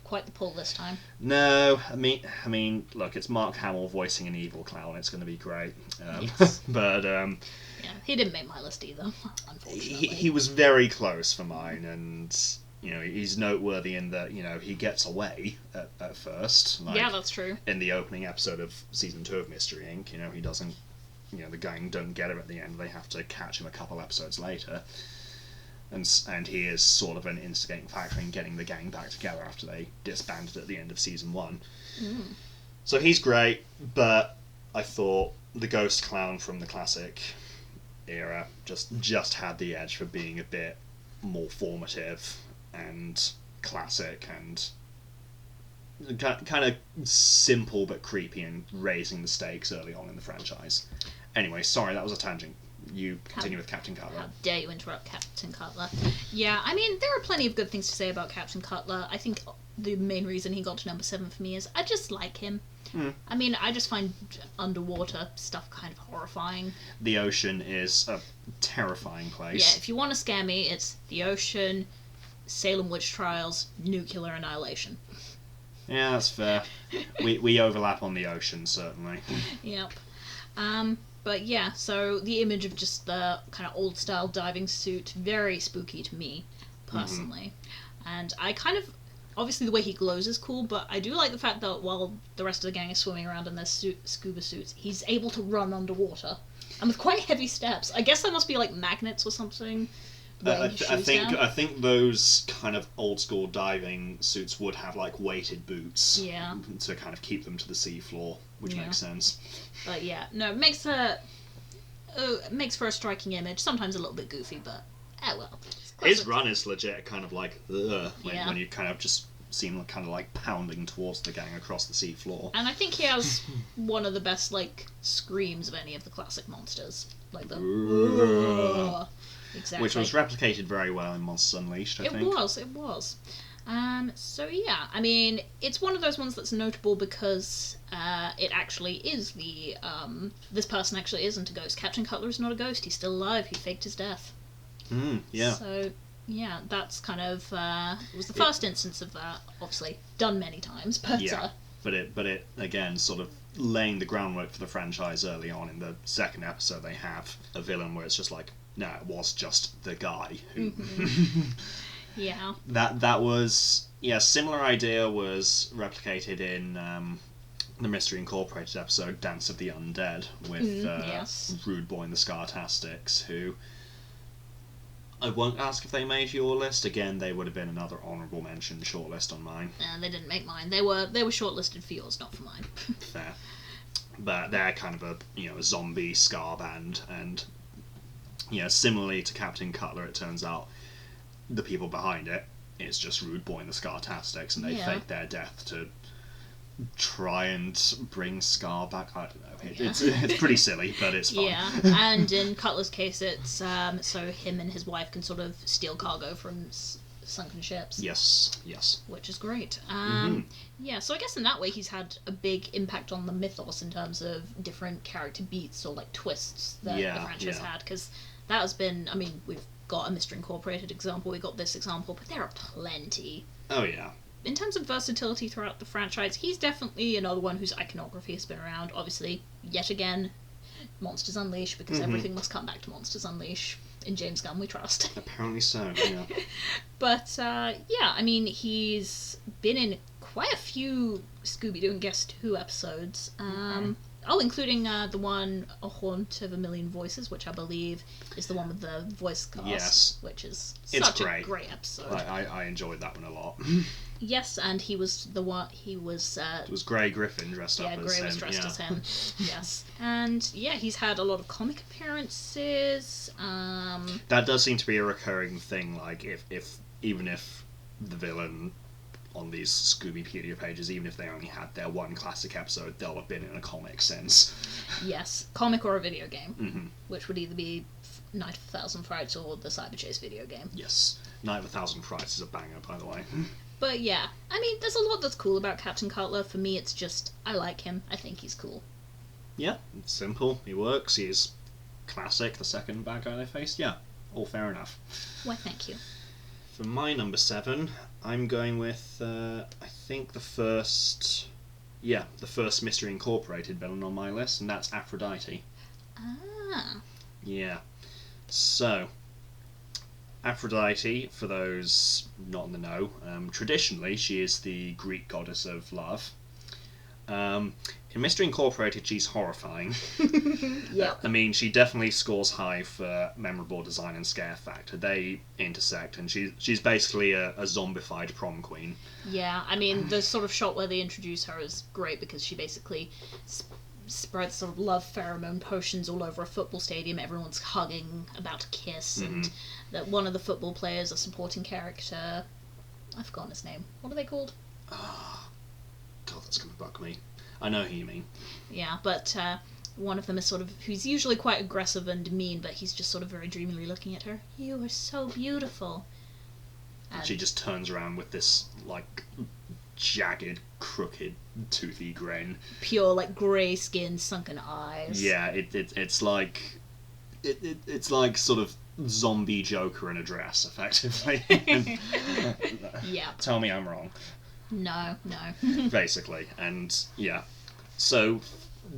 quite the pull this time. No, I mean, look, it's Mark Hamill voicing an evil clown. It's going to be great. Yes. But yeah, he didn't make my list either, unfortunately. he was very close for mine, and he's noteworthy in that he gets away at first. Like, yeah, that's true. In the opening episode of season 2 of Mystery Inc., he doesn't. The gang don't get him at the end. They have to catch him a couple episodes later. And he is sort of an instigating factor in getting the gang back together after they disbanded at the end of season 1. So he's great, but I thought the ghost clown from the classic era just had the edge for being a bit more formative and classic and kind of simple but creepy and raising the stakes early on in the franchise. Anyway, sorry, that was a tangent. You continue with Captain Cutler. How dare you interrupt Captain Cutler? Yeah, there are plenty of good things to say about Captain Cutler. I think the main reason he got to number 7 for me is I just like him. I just find underwater stuff kind of horrifying. The ocean is a terrifying place. Yeah, if you want to scare me, it's the ocean, Salem witch trials, nuclear annihilation. Yeah, that's fair. we overlap on the ocean, certainly. Yep. But yeah, so the image of just the kind of old-style diving suit, very spooky to me, personally. And I kind of... Obviously the way he glows is cool, but I do like the fact that while the rest of the gang is swimming around in their scuba suits, he's able to run underwater. And with quite heavy steps. I guess there must be, like, magnets or something. I think those kind of old-school diving suits would have, like, weighted boots. Yeah. To kind of keep them to the seafloor, which makes sense. But yeah, no, it makes for a striking image. Sometimes a little bit goofy, but well. His run is legit kind of like when you kind of just see him kind of like pounding towards the gang across the seafloor. And I think he has one of the best like screams of any of the classic monsters, like the exactly, which was replicated very well in Monsters Unleashed. I think it was. So yeah, it's one of those ones that's notable because it actually is this person actually isn't a ghost. Captain Cutler is not a ghost. He's still alive. He faked his death. Yeah. So yeah, that's kind of it was the first instance of that. Obviously, done many times, but yeah. But it again sort of laying the groundwork for the franchise early on. In the second episode, they have a villain where it's just like, no, it was just the guy who. Yeah. That was similar idea was replicated in the Mystery Incorporated episode Dance of the Undead with Rude Boy and the Scartastics, who I won't ask if they made your list. Again, they would have been another honourable mention shortlist on mine. They didn't make mine. They were shortlisted for yours, not for mine. Fair. But they're kind of a zombie ska band, and similarly to Captain Cutler, it turns out the people behind it is just Rude Boy and the Ska-tastics, and they fake their death to try and bring ska back. I don't know. It's pretty silly, but it's fun. Yeah, and in Cutler's case, it's so him and his wife can sort of steal cargo from sunken ships. Yes. Which is great. Yeah, so I guess in that way he's had a big impact on the mythos in terms of different character beats or like twists that the franchise had, because that has been, I mean, we've got a Mystery Incorporated example, we got this example, but there are plenty. Oh yeah. In terms of versatility throughout the franchise, he's definitely another one whose iconography has been around. Obviously, yet again, Monsters Unleashed, because everything must come back to Monsters Unleashed. In James Gunn we trust. Apparently so, yeah. But, I mean, he's been in quite a few Scooby-Doo and Guess Who episodes. Including the one A Haunt of a Million Voices, which I believe is the one with the voice cast. Yes. Which is such a great episode. I enjoyed that one a lot. Yes, and he was the one, it was Grey Griffin dressed up as him. Yeah, Grey was dressed as him. Yes. And, he's had a lot of comic appearances. That does seem to be a recurring thing, like, even if the villain on these Scoobypedia pages, even if they only had their one classic episode, they'll have been in a comic since. Yes, comic or a video game, which would either be Night of a Thousand Frights or the Cyber Chase video game. Yes, Night of a Thousand Frights is a banger, by the way. But yeah, I mean, there's a lot that's cool about Captain Cutler. For me, it's just, I like him. I think he's cool. Yeah, it's simple. He works. He's classic. The second bad guy they faced. Yeah, all fair enough. Why, thank you. For my number 7, I'm going with, I think the first Mystery Incorporated villain on my list, and that's Aphrodite. Ah. Yeah. So, Aphrodite, for those not in the know, traditionally she is the Greek goddess of love. In Mystery Incorporated, she's horrifying. Yeah. I mean, she definitely scores high for memorable design and scare factor. They intersect, and she's basically a zombified prom queen. Yeah, I mean, the sort of shot where they introduce her is great because she basically spreads sort of love pheromone potions all over a football stadium. Everyone's hugging, about to kiss, and that one of the football players, a supporting character, I've forgotten his name. What are they called? Oh, God, that's going to bug me. I know who you mean. Yeah, but one of them is sort of, who's usually quite aggressive and mean, but he's just sort of very dreamily looking at her. You are so beautiful. And she just turns around with this, like, jagged, crooked, toothy grin. Pure, like, grey skin, sunken eyes. Yeah, it's like... It's like sort of zombie Joker in a dress, effectively. Yeah. Tell me I'm wrong. No. Basically, and yeah. So,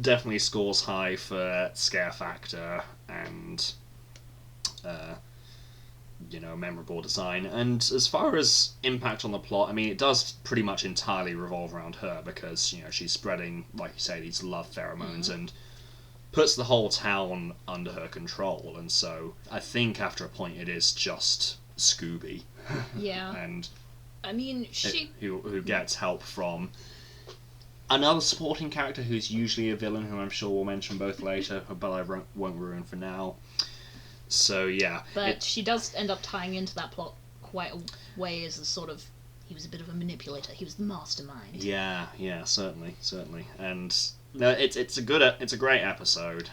definitely scores high for scare factor and, memorable design. And as far as impact on the plot, I mean, it does pretty much entirely revolve around her because, she's spreading, like you say, these love pheromones and puts the whole town under her control. And so, I think after a point it is just Scooby. Yeah. And I mean, who gets help from another supporting character who's usually a villain, who I'm sure we'll mention both later, but I won't ruin for now. So, yeah. But she does end up tying into that plot quite a way as a sort of, he was a bit of a manipulator, he was the mastermind. Yeah, certainly. And no, it's a great episode,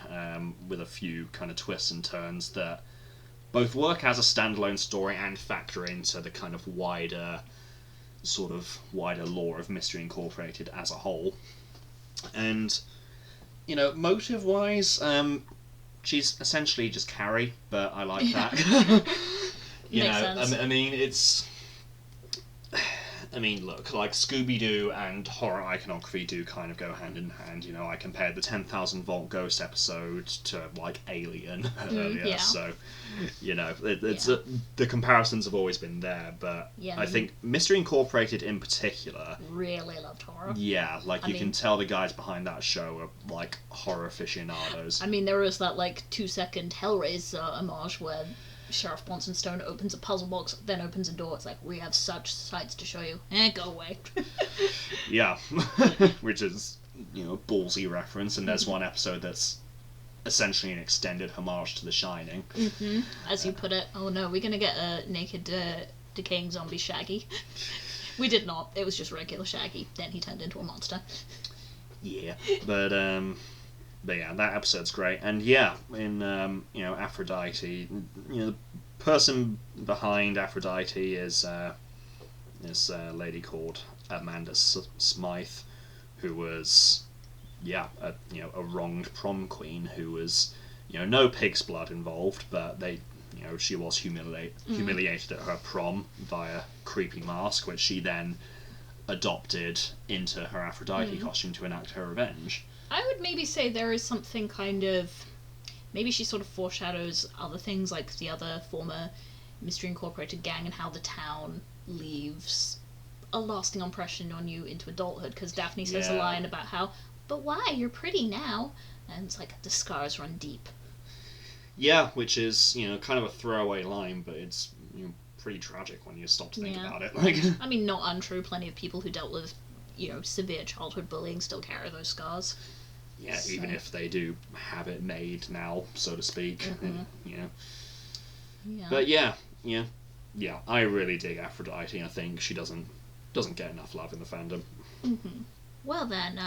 with a few kind of twists and turns that both work as a standalone story and factor into the kind of wider lore of Mystery Incorporated as a whole. And, motive-wise, she's essentially just Carrie, but I like that. Makes sense. I mean, look, like, Scooby-Doo and horror iconography do kind of go hand in hand. I compared the 10,000 Volt Ghost episode to, like, Alien earlier, yeah. so, the comparisons have always been there, but I think Mystery Incorporated in particular... Really loved horror. Yeah, like, you can tell the guys behind that show are, like, horror aficionados. I mean, there was that, like, 2-second Hellraiser homage where Sheriff Bronson Stone opens a puzzle box, then opens a door. It's like, we have such sights to show you. Go away. Yeah. Which is, a ballsy reference, and there's one episode that's essentially an extended homage to The Shining. Mm-hmm. As you put it, oh no, we're gonna get a naked, decaying zombie Shaggy. We did not. It was just regular Shaggy. Then he turned into a monster. Yeah, but yeah, that episode's great, and yeah, in Aphrodite, the person behind Aphrodite is this lady called Amanda Smythe, who was a wronged prom queen who was no pig's blood involved, but she was humiliated at her prom via creepy mask, which she then adopted into her Aphrodite costume to enact her revenge. I would maybe say there is something kind of... Maybe she sort of foreshadows other things, like the other former Mystery Incorporated gang and how the town leaves a lasting impression on you into adulthood, because Daphne says a line about how, but why? You're pretty now. And it's like, the scars run deep. Yeah, which is, kind of a throwaway line, but it's pretty tragic when you stop to think about it. I mean, not untrue. Plenty of people who dealt with, severe childhood bullying still carry those scars. Yeah, so. Even if they do have it made now, so to speak. Yeah. But yeah, I really dig Aphrodite. I think she doesn't get enough love in the fandom. Mm-hmm. Well then,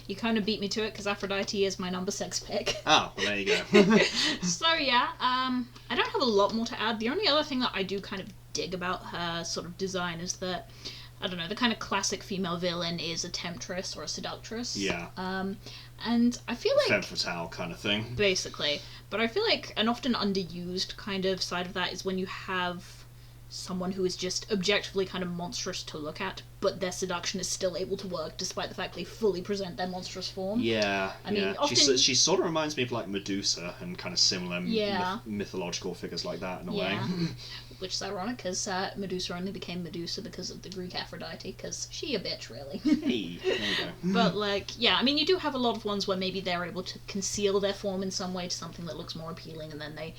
you kind of beat me to it, because Aphrodite is my number 6 pick. Oh, well, there you go. So yeah, I don't have a lot more to add. The only other thing that I do kind of dig about her sort of design is that, I don't know, the kind of classic female villain is a temptress or a seductress. Yeah. And I feel like... Femme fatale kind of thing. Basically. But I feel like an often underused kind of side of that is when you have someone who is just objectively kind of monstrous to look at, but their seduction is still able to work despite the fact they fully present their monstrous form. Yeah, I mean, often... she sort of reminds me of like Medusa and kind of similar mythological figures like that in a way. Which is ironic, because Medusa only became Medusa because of the Greek Aphrodite, because she a bitch, really. Hey, there you go. But I mean, you do have a lot of ones where maybe they're able to conceal their form in some way to something that looks more appealing, and then they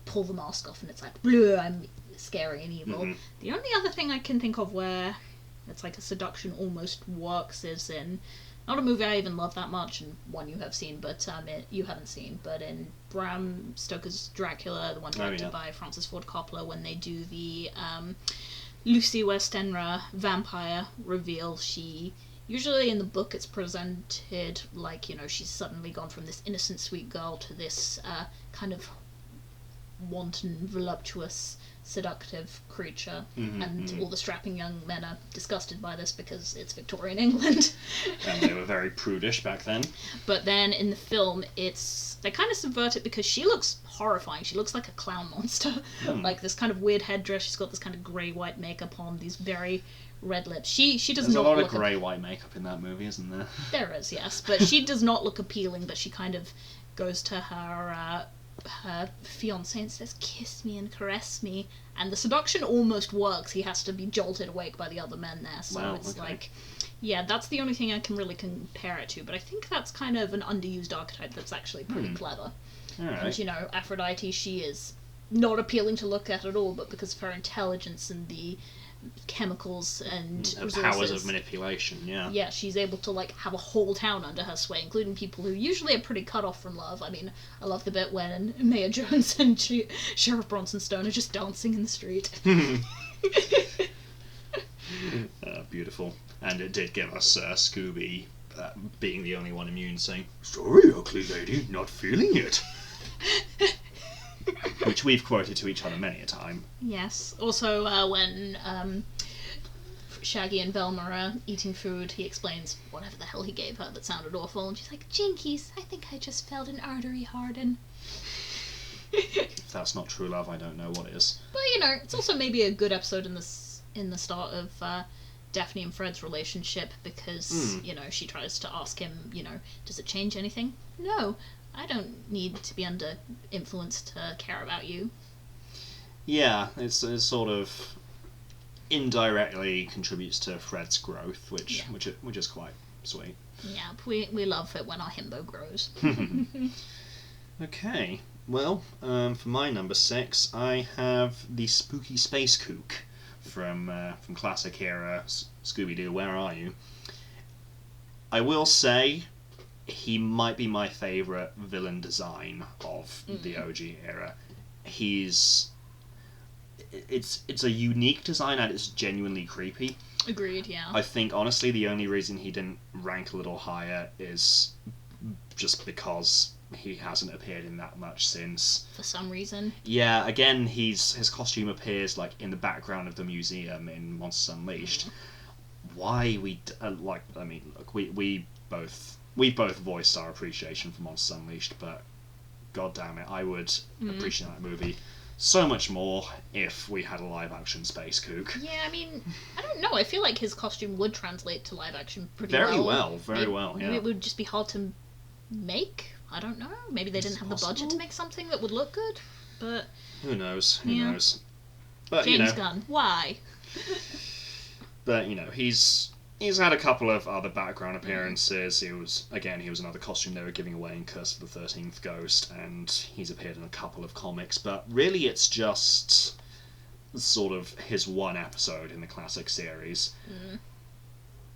pull the mask off and it's like, bleh, I'm scary and evil. Mm-hmm. The only other thing I can think of where it's like a seduction almost works is in, not a movie I even love that much, and one you have seen, but you haven't seen, but in Bram Stoker's Dracula, the one directed by Francis Ford Coppola, when they do the Lucy Westenra vampire reveal, she... Usually in the book it's presented like, she's suddenly gone from this innocent sweet girl to this kind of wanton, voluptuous, seductive creature, and all the strapping young men are disgusted by this because it's Victorian England. And they were very prudish back then. But then in the film, they kind of subvert it because she looks horrifying. She looks like a clown monster. Like this kind of weird headdress, she's got this kind of grey-white makeup on, these very red lips. She does There's not look... There's a lot of grey-white makeup in that movie, isn't there? There is, yes. But she does not look appealing, but she kind of goes to her fiancé and says, kiss me and caress me, and the seduction almost works. He has to be jolted awake by the other men there, so it's like, that's the only thing I can really compare it to, but I think that's kind of an underused archetype that's actually pretty clever. Alright. And Aphrodite, she is not appealing to look at all, but because of her intelligence and the chemicals and the resources, powers of manipulation, yeah, she's able to have a whole town under her sway, including people who usually are pretty cut off from love. I mean, I love the bit when Maya Jones and Sheriff Bronson Stone are just dancing in the street. Beautiful. And it did give us Scooby being the only one immune, saying, "Sorry, ugly lady, not feeling it." Which we've quoted to each other many a time. Yes. Also, when Shaggy and Velma are eating food, he explains whatever the hell he gave her that sounded awful, and she's like, "Jinkies, I think I just felt an artery harden." If that's not true love, I don't know what is. But, it's also maybe a good episode in the start of Daphne and Fred's relationship, because, she tries to ask him, does it change anything? No. I don't need to be under influence to care about you. Yeah, it's sort of indirectly contributes to Fred's growth, which is quite sweet. Yeah, we love it when our himbo grows. Okay, Well, for my number 6, I have the spooky space kook from classic era Scooby-Doo. Where Are You? I will say he might be my favourite villain design of the OG era. It's a unique design and it's genuinely creepy. Agreed, yeah. I think, honestly, the only reason he didn't rank a little higher is just because he hasn't appeared in that much since. For some reason. Yeah, again, his costume appears like in the background of the museum in Monsters Unleashed. Why we we both voiced our appreciation for Monsters Unleashed, but god damn it, I would appreciate that movie so much more if we had a live action space kook. Yeah, I mean, I don't know. I feel like his costume would translate to live action pretty Very well. Very well. Yeah. It would just be hard to make. I don't know. Maybe they didn't have the budget to make something that would look good. But who knows? Who knows? But James Gunn, why? But he's had a couple of other background appearances. He was another costume they were giving away in Curse of the 13th Ghost, and he's appeared in a couple of comics. But really, it's just sort of his one episode in the classic series.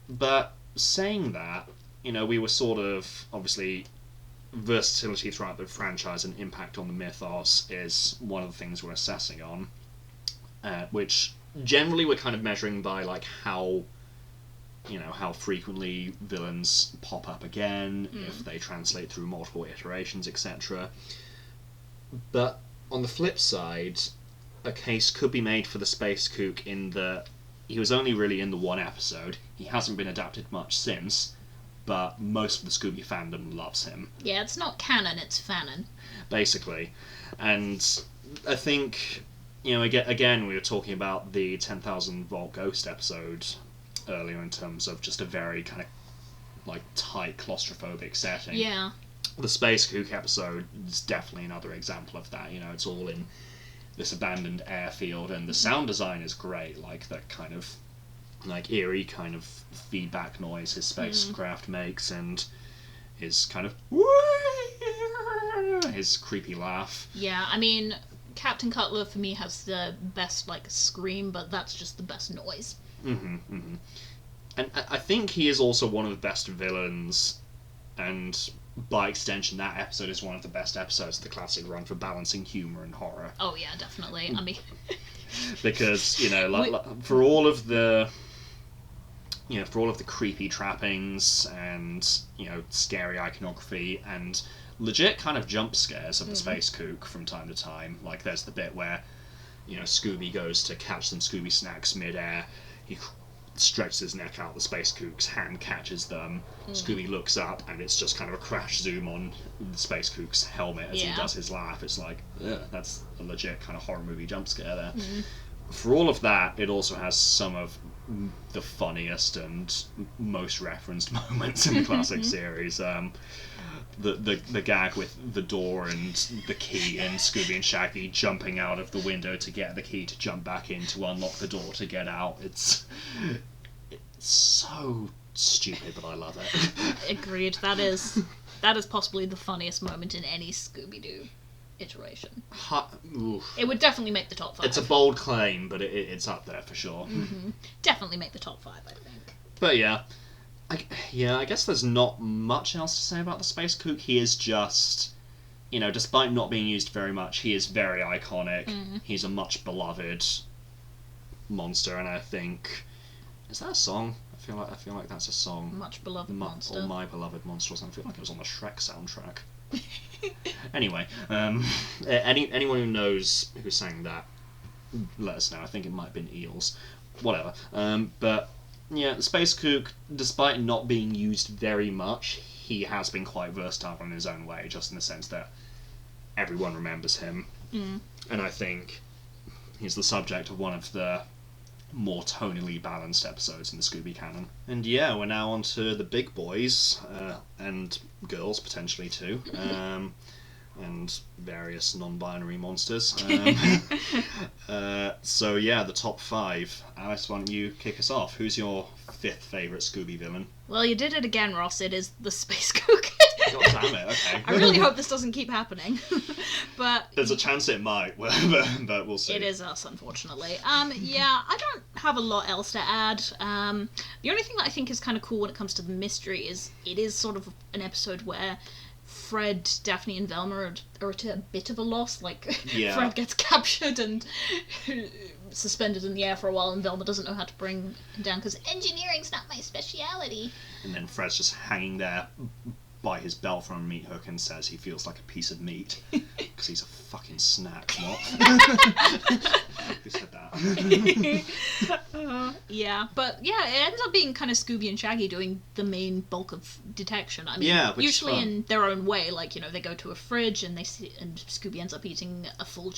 But saying that, we were sort of obviously. Versatility throughout the franchise and impact on the mythos is one of the things we're assessing on, which generally we're kind of measuring by like how frequently villains pop up again, if they translate through multiple iterations, etc. But on the flip side, a case could be made for the Space Kook in that he was only really in the one episode. He hasn't been adapted much since. But most of the Scooby fandom loves him. Yeah, it's not canon, it's fanon. Basically. And I think, again, we were talking about the 10,000 Volt Ghost episode earlier in terms of just a very kind of, like, tight, claustrophobic setting. Yeah. The Space Kook episode is definitely another example of that. It's all in this abandoned airfield, and the sound design is great, like that kind of like eerie kind of feedback noise his spacecraft makes, and his kind of his creepy laugh. Yeah, I mean, Captain Cutler for me has the best like scream, but that's just the best noise. And I think he is also one of the best villains, and by extension that episode is one of the best episodes of the classic run for balancing humour and horror. Oh yeah, definitely. I mean because for all of the creepy trappings and scary iconography and legit kind of jump scares of the Space Kook from time to time, like there's the bit where Scooby goes to catch some Scooby snacks mid-air, he stretches his neck out, the Space Kook's hand catches them, Scooby looks up and it's just kind of a crash zoom on the Space Kook's helmet as he does his laugh. It's like, ugh, that's a legit kind of horror movie jump scare there. For all of that, it also has some of the funniest and most referenced moments in the classic series. The gag with the door and the key, and Scooby and Shaggy jumping out of the window to get the key to jump back in to unlock the door to get out. It's so stupid, but I love it. Agreed. That is possibly the funniest moment in any Scooby-Doo iteration. It would definitely make the top 5. It's a bold claim, but it's up there for sure. Definitely make the top 5, I think. But yeah, I guess there's not much else to say about the Space Kook. He is just, despite not being used very much, he is very iconic. He's a much beloved monster, and I think, is that a song? I feel like that's a song. Much beloved monster. Or My Beloved Monster or something. I feel like it was on the Shrek soundtrack. Anyway, anyone who knows who sang that, let us know. I think it might have been Eels. Whatever. But yeah, the Space Kook, despite not being used very much, he has been quite versatile in his own way, just in the sense that everyone remembers him. And I think he's the subject of one of the more tonally balanced episodes in the Scooby canon. And yeah, we're now on to the big boys, and girls potentially too, and various non-binary monsters. So yeah, the top 5. Alice, why don't you kick us off? Who's your 5th favourite Scooby villain? Well, you did it again, Ross. It is the Space Kook. God damn it. okay. I really hope this doesn't keep happening. But there's a chance it might, but we'll see. It is us, unfortunately. Yeah, I don't have a lot else to add. The only thing that I think is kind of cool when it comes to the mystery is it is sort of an episode where Fred, Daphne, and Velma are at a bit of a loss. Like, Yeah. Fred gets captured and suspended in the air for a while, and Velma doesn't know how to bring him down because engineering's not my speciality. And then Fred's just hanging there by his belt from a meat hook and says he feels like a piece of meat because he's a fucking snack. What? Who said that? Yeah, but yeah, it ends up being kind of Scooby and Shaggy doing the main bulk of detection. I mean, Yeah, which is usually fun. in their own way. Like, you know, they go to a fridge and and Scooby ends up eating a full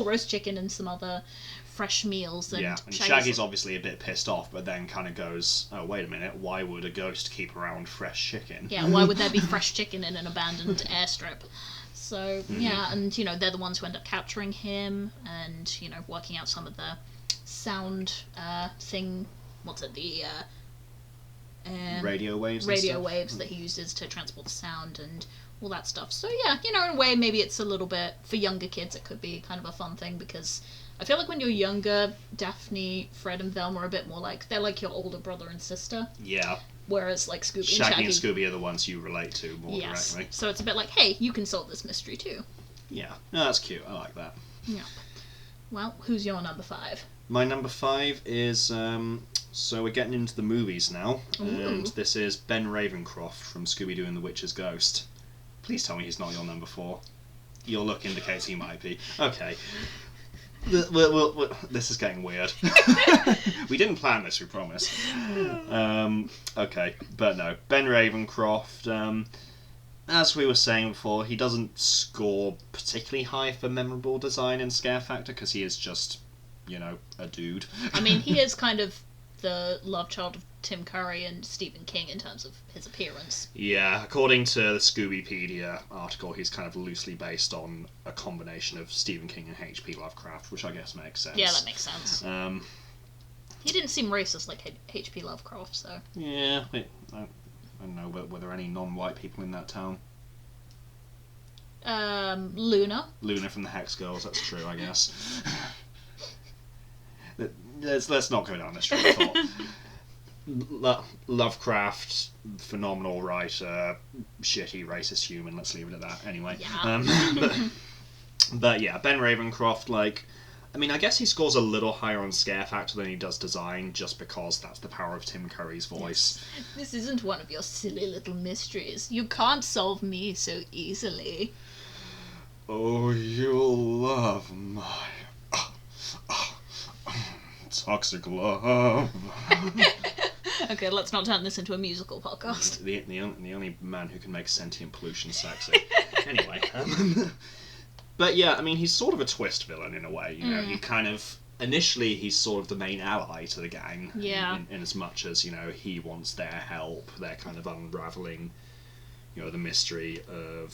roast chicken, and some other fresh meals. And Yeah, and Shaggy's obviously a bit pissed off, but then kind of goes, "Oh, wait a minute, why would a ghost keep around fresh chicken?" Yeah, why would there be fresh chicken in an abandoned airstrip? So, yeah, and, you know, they're the ones who end up capturing him and, you know, working out some of the sound thing. What's it? The radio waves. radio waves that he uses to transport the sound and all that stuff. So, yeah, you know, in a way, maybe it's a little bit, for younger kids, it could be kind of a fun thing because I feel like when you're younger, Daphne, Fred, and Velma are a bit more like, they're like your older brother and sister. Yeah. Whereas, like, Scooby Shaggy and Shaggy... and Scooby are the ones you relate to more directly. So it's a bit like, hey, you can solve this mystery too. Yeah. No, that's cute. I like that. Yeah. Well, who's your number 5? My number 5 is, so we're getting into the movies now, and Ooh. this is Ben Ravencroft from Scooby-Doo and the Witch's Ghost. Please tell me he's not your number 4. Your look indicates he might be. Okay. This is getting weird. We didn't plan this, we promise. Okay, but no. Ben Ravencroft, as we were saying before, he doesn't score particularly high for memorable design and scare factor, because he is just, you know, a dude. I mean, he is kind of the love child of Tim Curry and Stephen King in terms of his appearance. Yeah, according to the Scoobypedia article, he's kind of loosely based on a combination of Stephen King and H.P. Lovecraft, which I guess makes sense. Yeah, that makes sense. He didn't seem racist like H.P. Lovecraft, so... Yeah, I don't know, were there any non-white people in that town? Luna. Luna from the Hex Girls, that's true, I guess. Let's not go down this train of thought. Lovecraft, phenomenal writer, shitty racist human, let's leave it at that anyway. Yeah. But yeah, Ben Ravencroft, like, I mean, I guess he scores a little higher on scare factor than he does design, just because that's the power of Tim Curry's voice. This isn't one of your silly little mysteries. You can't solve me so easily. Oh, you'll love my toxic love. Okay, let's not turn this into a musical podcast. The only man who can make sentient pollution sexy. Anyway. But yeah, I mean, he's sort of a twist villain in a way, you know. You kind of... Initially, he's sort of the main ally to the gang. Yeah. In as much as, you know, he wants their help. They're kind of unravelling, you know, the mystery of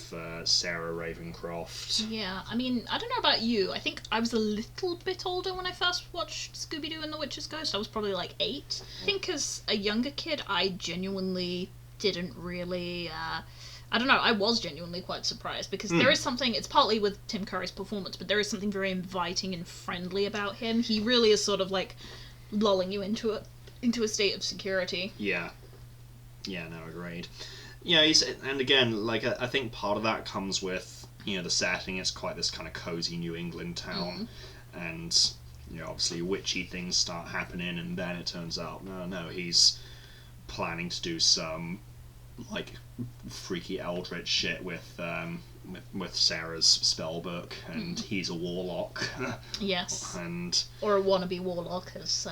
Sarah Ravencroft. Yeah, I mean, I don't know about you. I think I was a little bit older when I first watched Scooby-Doo and the Witch's Ghost. I was probably like 8. I think as a younger kid, I genuinely didn't really... I don't know, I was genuinely quite surprised, because there is something, it's partly with Tim Curry's performance, but there is something very inviting and friendly about him. He really is sort of like lulling you into a state of security. Yeah. Yeah, no, agreed. Yeah, and again, like, I think part of that comes with, you know, the setting. It's quite this kind of cozy New England town, and, you know, obviously witchy things start happening, and then it turns out, no, he's planning to do some, like, freaky eldritch shit with Sarah's spell book, and he's a warlock. Yes. And... Or a wannabe warlock, as...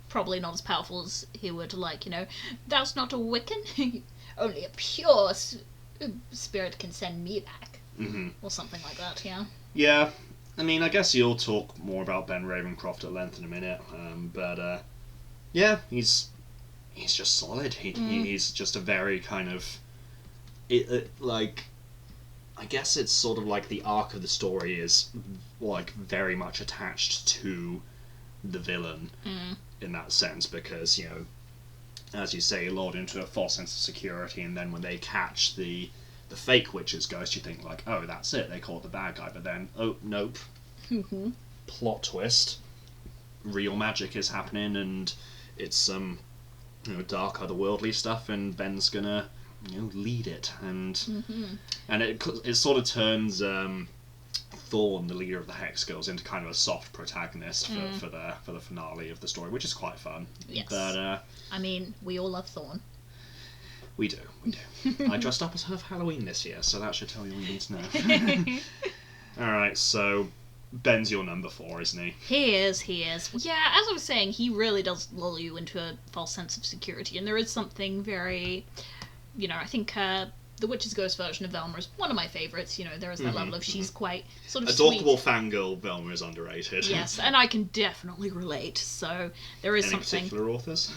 probably not as powerful as he would like, you know, thou's not a Wiccan, only a pure spirit can send me back. Or something like that, yeah. Yeah, I mean, I guess you'll talk more about Ben Ravencroft at length in a minute, but yeah, he's just solid. He's just a very kind of... like, I guess it's sort of like the arc of the story is, like, very much attached to the villain in that sense, because, you know, as you say, lulled into a false sense of security, and then when they catch the fake witch's ghost, you think like, oh, that's it, they caught the bad guy, but then, oh, nope. Plot twist. Real magic is happening, and it's some dark otherworldly stuff, and Ben's gonna lead it, and it sort of turns Thorn, the leader of the Hex Girls, into kind of a soft protagonist for the finale of the story, which is quite fun. Yes. But I mean, we all love Thorn. We do. I dressed up as her for Halloween this year, so that should tell you all you need to know. Alright, so Ben's your number 4, isn't he? He is. Yeah, as I was saying, he really does lull you into a false sense of security, and there is something very, I think the Witch's Ghost version of Velma is one of my favourites. There is that level of she's quite sort of adorable sweet. fangirl Velma is underrated. Yes, and I can definitely relate, so there is Any something... particular authors?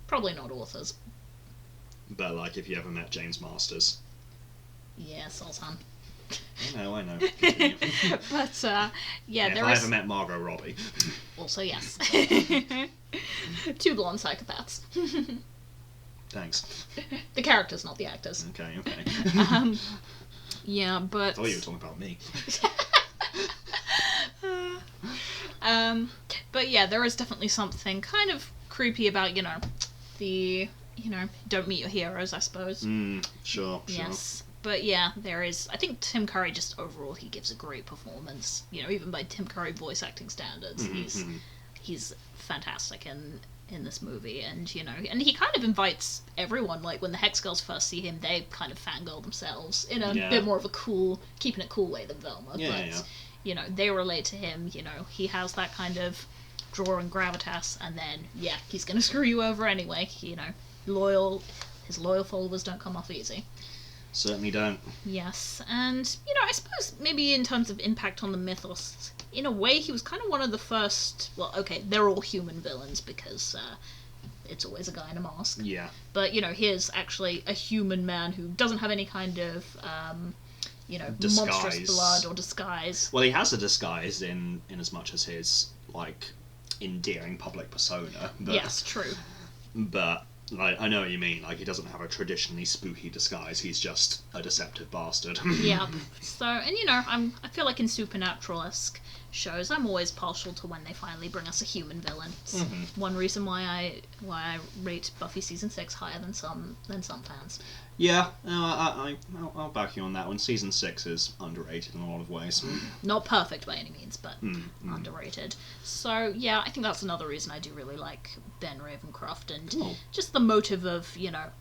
Probably not authors. But, like, if you ever met James Masters. Yes, Sultan. I know. But, if I ever met Margot Robbie. Also, yes. 2 blonde psychopaths. Thanks. The characters, not the actors. Okay. Yeah, but... I thought you were talking about me. But yeah, there is definitely something kind of creepy about, the... don't meet your heroes, I suppose. Sure. Yes. But yeah, there is... I think Tim Curry just overall, he gives a great performance. Even by Tim Curry voice acting standards, he's fantastic in this movie. And, and he kind of invites everyone, like when the Hex Girls first see him, they kind of fangirl themselves in a bit more of a cool, keeping it cool way than Velma. They relate to him, he has that kind of draw and gravitas, and then, he's gonna screw you over anyway, his loyal followers don't come off easy. Certainly don't. Yes, and, I suppose maybe in terms of impact on the mythos, in a way he was kind of one of the first, well, okay, they're all human villains because it's always a guy in a mask. Yeah. But, here's actually a human man who doesn't have any kind of, disguise. monstrous blood or disguise. Well, he has a disguise in as much as his, like, endearing public persona. But, yes, true. But... I know what you mean. Like, he doesn't have a traditionally spooky disguise. He's just a deceptive bastard. Yeah. So, and I feel like in Supernatural-esque shows, I'm always partial to when they finally bring us a human villain. It's one reason why I rate Buffy season 6 higher than some fans. Yeah, I'll back you on that one. Season 6 is underrated in a lot of ways. Not perfect by any means, but underrated. So, yeah, I think that's another reason I do really like Ben Ravencroft, and just the motive of,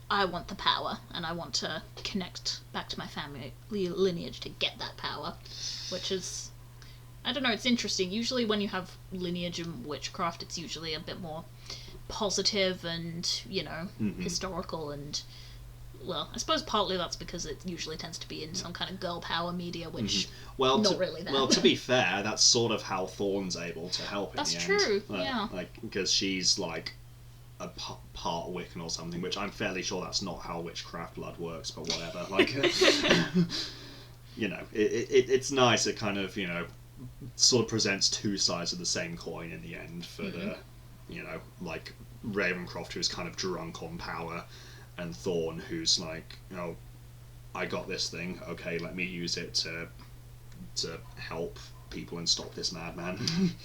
I want the power, and I want to connect back to my family lineage to get that power, which is, I don't know, it's interesting. Usually when you have lineage in witchcraft, it's usually a bit more positive and, historical and... Well, I suppose partly that's because it usually tends to be in some kind of girl power media, which not really that. Well, to be fair, that's sort of how Thorne's able to help in that's the end. That's true, yeah. Because she's, like, a part Wiccan or something, which I'm fairly sure that's not how witchcraft blood works, but whatever. Like, it's nice. It kind of, sort of presents 2 sides of the same coin in the end for the, like, Ravencroft, who's kind of drunk on power, and Thorne, who's like, I got this thing, okay, let me use it to help people and stop this madman.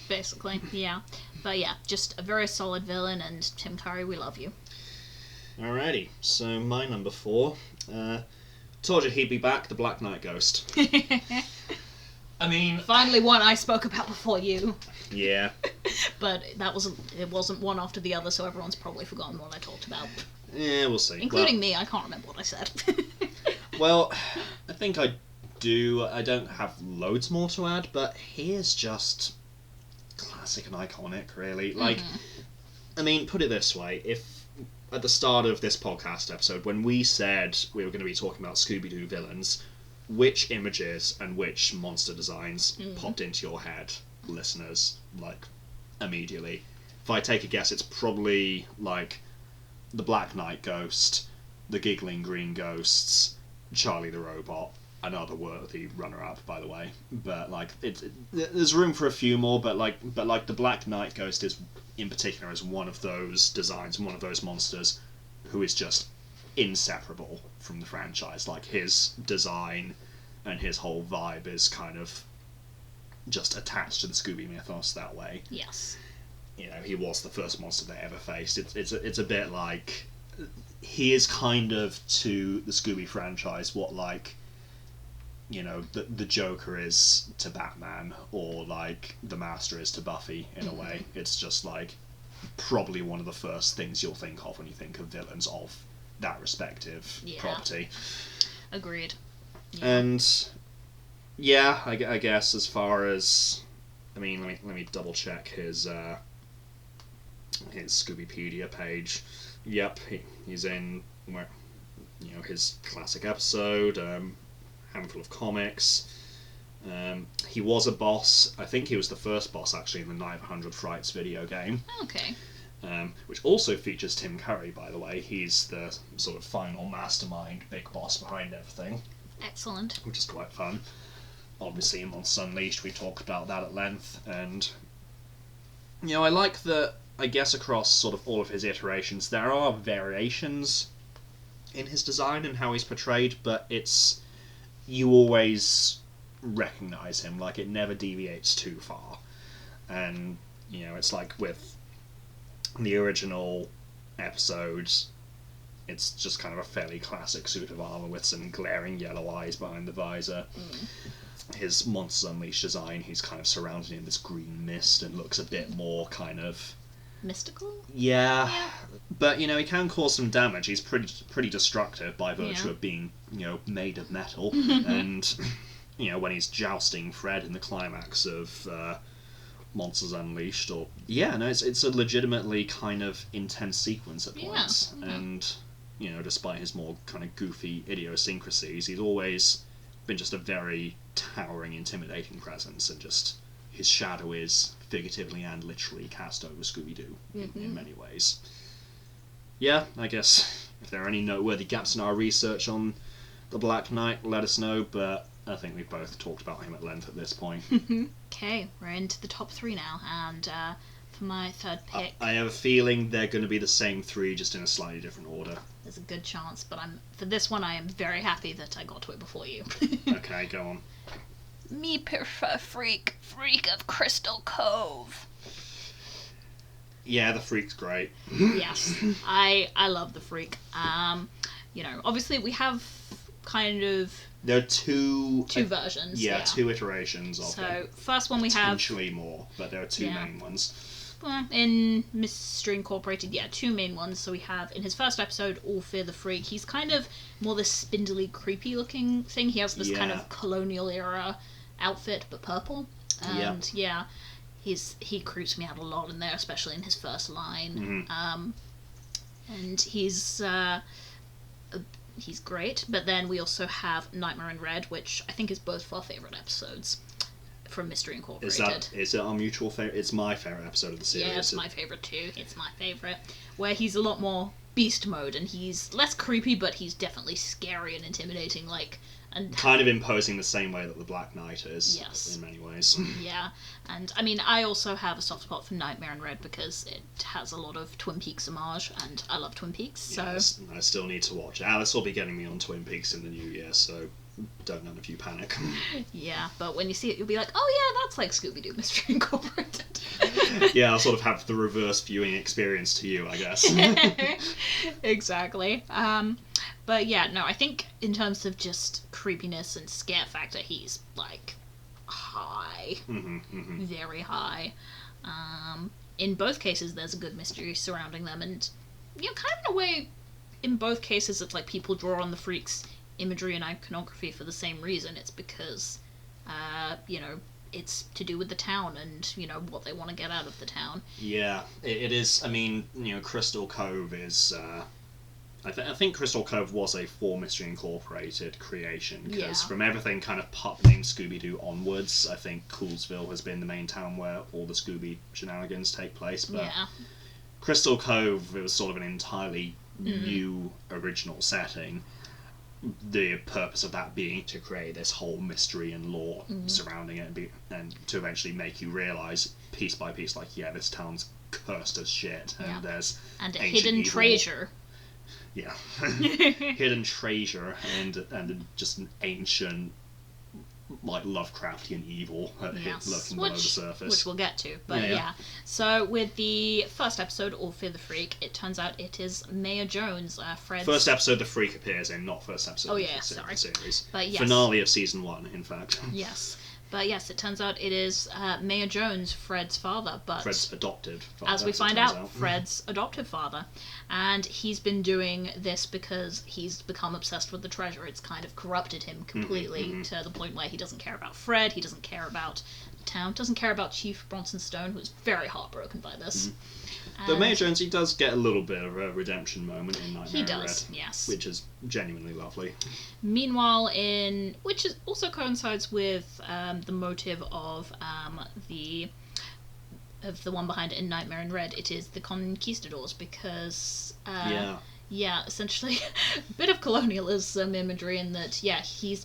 Basically, yeah. But yeah, just a very solid villain, and Tim Curry, we love you. Alrighty, so my number 4, told you he'd be back, the Black Knight Ghost. I mean... Finally one I spoke about before you. Yeah. But it wasn't one after the other, so everyone's probably forgotten what I talked about. Yeah, we'll see. Including me, I can't remember what I said. Well, I think I do. I don't have loads more to add, but he is just classic and iconic, really. Like, I mean, put it this way, if at the start of this podcast episode, when we said we were going to be talking about Scooby-Doo villains, which images and which monster designs popped into your head, listeners, like, immediately? If I take a guess, it's probably, like, the Black Knight Ghost, the Giggling Green Ghosts, Charlie the Robot, another worthy runner-up, by the way. But like, there's room for a few more. But the Black Knight Ghost is, in particular, is one of those designs, one of those monsters, who is just inseparable from the franchise. Like, his design and his whole vibe is kind of just attached to the Scooby mythos that way. Yes. You know, he was the first monster they ever faced. It's a bit like, he is kind of to the Scooby franchise what, like, you know, the Joker is to Batman, or like the Master is to Buffy, in a way. It's just like probably one of the first things you'll think of when you think of villains of that respective property. Agreed. Yeah. And yeah, I guess as far as, I mean, let me double check his Scoobypedia page. Yep, he's in, you know, his classic episode, handful of comics. He was a boss. I think he was the first boss, actually, in the Night of 100 Frights video game. Okay. Which also features Tim Curry, by the way. He's the sort of final mastermind, big boss behind everything. Excellent. Which is quite fun. Obviously, in Monsters Unleashed, we talked about that at length, and you know, I like that. I guess across sort of all of his iterations, there are variations in his design and how he's portrayed, but you always recognise him. Like, it never deviates too far, and you know, it's like with the original episodes, it's just kind of a fairly classic suit of armour with some glaring yellow eyes behind the visor. His Monsters Unleashed design, he's kind of surrounded in this green mist and looks a bit more kind of mystical. Yeah, but you know, he can cause some damage. He's pretty destructive by virtue of being, you know, made of metal. And you know, when he's jousting Fred in the climax of Monsters Unleashed, it's a legitimately kind of intense sequence at points. And you know, despite his more kind of goofy idiosyncrasies, he's always been just a very towering, intimidating presence, and just his shadow is figuratively and literally cast over Scooby-Doo in many ways. Yeah, I guess if there are any noteworthy gaps in our research on the Black Knight, let us know, but I think we've both talked about him at length at this point. Okay, we're into the top 3 now, and for my third pick... I have a feeling they're going to be the same 3, just in a slightly different order. There's a good chance, but for this one I am very happy that I got to it before you. Okay, go on. Me prefer Freak of Crystal Cove. Yeah, the Freak's great. Yes, I love the Freak. You know, obviously we have kind of... There are two versions. Yeah, 2 iterations of it. So, first one we have... Potentially more, but there are 2 main ones. Well, in Mystery Incorporated, 2 main ones. So we have, in his first episode, All Fear the Freak, he's kind of more this spindly, creepy looking thing. He has this kind of colonial era outfit, but purple. And he creeps me out a lot in there, especially in his first line. And he's great. But then we also have Nightmare in Red, which I think is both of our favourite episodes from Mystery Incorporated. Is it our mutual favourite? It's my favourite episode of the series. Yeah, it's my favourite too. It's my favourite. Where he's a lot more beast mode, and he's less creepy, but he's definitely scary and intimidating, and kind of imposing the same way that the Black Knight is. Yes. In many ways. Yeah, and I mean, I also have a soft spot for Nightmare in Red because it has a lot of Twin Peaks homage, and I love Twin Peaks, so... Yes, I still need to watch. Alice will be getting me on Twin Peaks in the new year, so don't none of you panic. Yeah, but when you see it, you'll be like, oh yeah, that's like Scooby-Doo Mystery Incorporated. Yeah, I'll sort of have the reverse viewing experience to you, I guess. Exactly. But yeah, no, I think in terms of just creepiness and scare factor, he's like high. Very high. In both cases, there's a good mystery surrounding them, and you know, kind of in a way, in both cases, it's like people draw on the Freak's imagery and iconography for the same reason. It's because, you know, it's to do with the town and, you know, what they want to get out of the town. Yeah, it is. I mean, you know, Crystal Cove is... I think Crystal Cove was a For Mystery Incorporated creation, because from everything kind of pup named Scooby-Doo onwards, I think Coolsville has been the main town where all the Scooby shenanigans take place, but Crystal Cove, it was sort of an entirely new, original setting, the purpose of that being to create this whole mystery and lore surrounding it, and to eventually make you realise piece by piece, like, yeah, this town's cursed as shit, and there's a hidden evil. treasure. Yeah, hidden treasure, and just an ancient, like, Lovecraftian evil lurking below the surface, which we'll get to. But so with the first episode, All Fear the Freak, it turns out it is Mayor Jones, Fred's first episode the Freak appears in, not first episode of the series. But yes. Finale of season 1, in fact. Yes. But yes, it turns out it is Mayor Jones, Fred's father. But Fred's adopted father. As we find out, Fred's adoptive father. And he's been doing this because he's become obsessed with the treasure. It's kind of corrupted him completely to the point where he doesn't care about Fred, he doesn't care about the town, doesn't care about Chief Bronson Stone, who's very heartbroken by this. Though Mayor Jones, he does get a little bit of a redemption moment in Nightmare He does, Red, yes. which is genuinely lovely. Meanwhile, which also coincides with the motive of the one behind it in Nightmare in Red, it is the conquistadors, because essentially a bit of colonialism imagery in that he's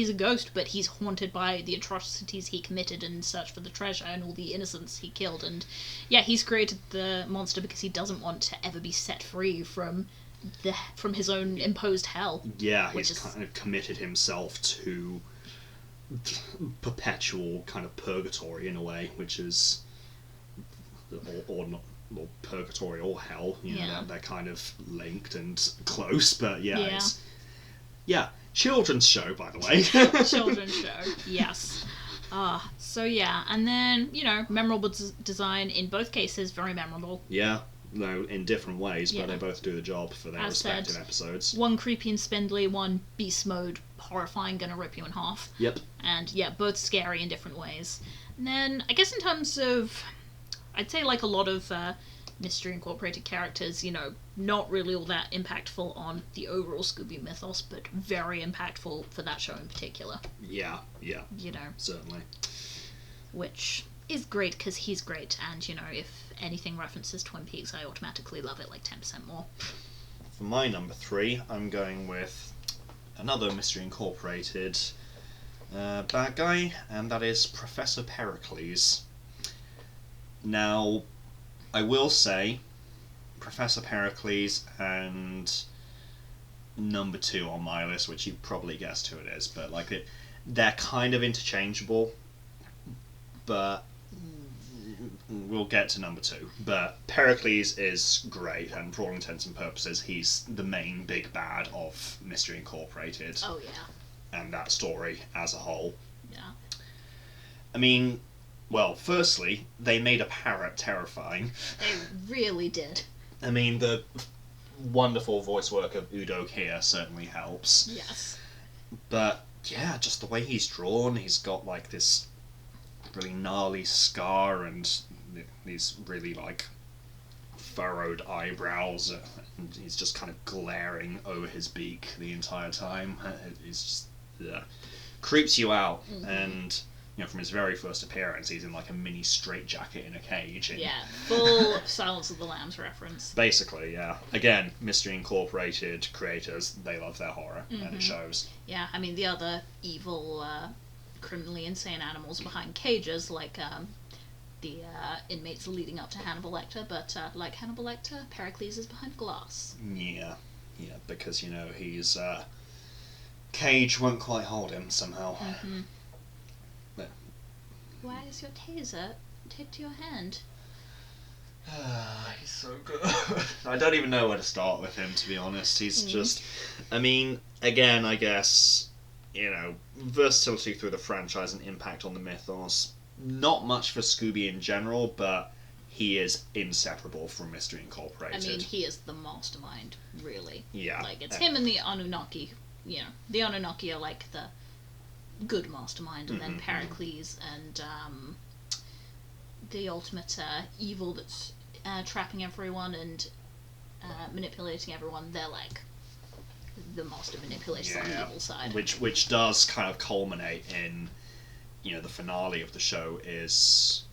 a ghost, but he's haunted by the atrocities he committed in search for the treasure and all the innocents he killed, and he's created the monster because he doesn't want to ever be set free from his own imposed hell. He's kind of committed himself to perpetual kind of purgatory in a way, which is or purgatory or hell, they're kind of linked and close, but it's children's show, by the way. Children's show, yes. And then memorable design in both cases, very memorable. No, in different ways, but they both do the job for their respective episodes. One creepy and spindly, one beast mode, horrifying, gonna rip you in half. Yep. And both scary in different ways. And then, I guess in terms of, I'd say like a lot of Mystery Incorporated characters, not really all that impactful on the overall Scooby mythos, but very impactful for that show in particular. Yeah. Certainly. Which is great because he's great, and if anything references Twin Peaks, I automatically love it like 10% more. For my number 3, I'm going with another Mystery Incorporated bad guy, and that is Professor Pericles. Now, I will say Professor Pericles and number 2 on my list, which you probably guessed who it is, but they're kind of interchangeable, but we'll get to number 2. But Pericles is great, and for all intents and purposes, he's the main big bad of Mystery Incorporated. Oh, yeah. And that story as a whole. Yeah. I mean, well, firstly, they made a parrot terrifying. They really did. I mean, the wonderful voice work of Udo Kier certainly helps. Yes. But, just the way he's drawn, he's got, this really gnarly scar and these really, furrowed eyebrows, and he's just kind of glaring over his beak the entire time. He's just, creeps you out, and... from his very first appearance, he's in a mini straitjacket in a cage. And full Silence of the Lambs reference. Basically, Again, Mystery Incorporated creators, they love their horror, and it shows. Yeah, I mean, the other evil, criminally insane animals behind cages, like the inmates leading up to Hannibal Lecter, but like Hannibal Lecter, Pericles is behind glass. Yeah, because, he's... cage won't quite hold him somehow. Why is your taser taped to your hand? He's so good. I don't even know where to start with him, to be honest. He's just... I mean, again, I guess, versatility through the franchise and impact on the mythos. Not much for Scooby in general, but he is inseparable from Mystery Incorporated. I mean, he is the mastermind, really. Yeah. It's him and the Anunnaki. The Anunnaki are the good mastermind, and then Pericles and the ultimate evil that's trapping everyone and manipulating everyone. They're the master manipulators on the evil side, which does kind of culminate in the finale of the show. It's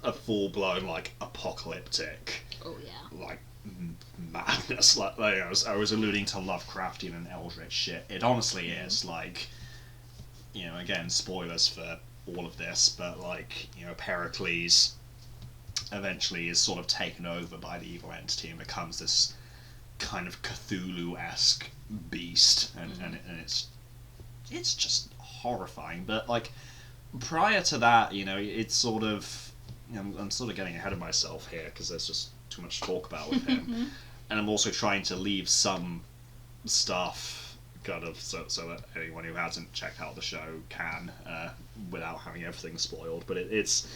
a full blown apocalyptic madness. Like I was alluding to Lovecraftian and Eldritch shit. It honestly is, like, again, spoilers for all of this, but, like, Pericles eventually is sort of taken over by the evil entity and becomes this kind of Cthulhu-esque beast, and it's just horrifying. But, like, prior to that, it's sort of, I'm sort of getting ahead of myself here because there's just too much to talk about with him, and I'm also trying to leave some stuff kind of so that anyone who hasn't checked out the show can, without having everything spoiled. But it's,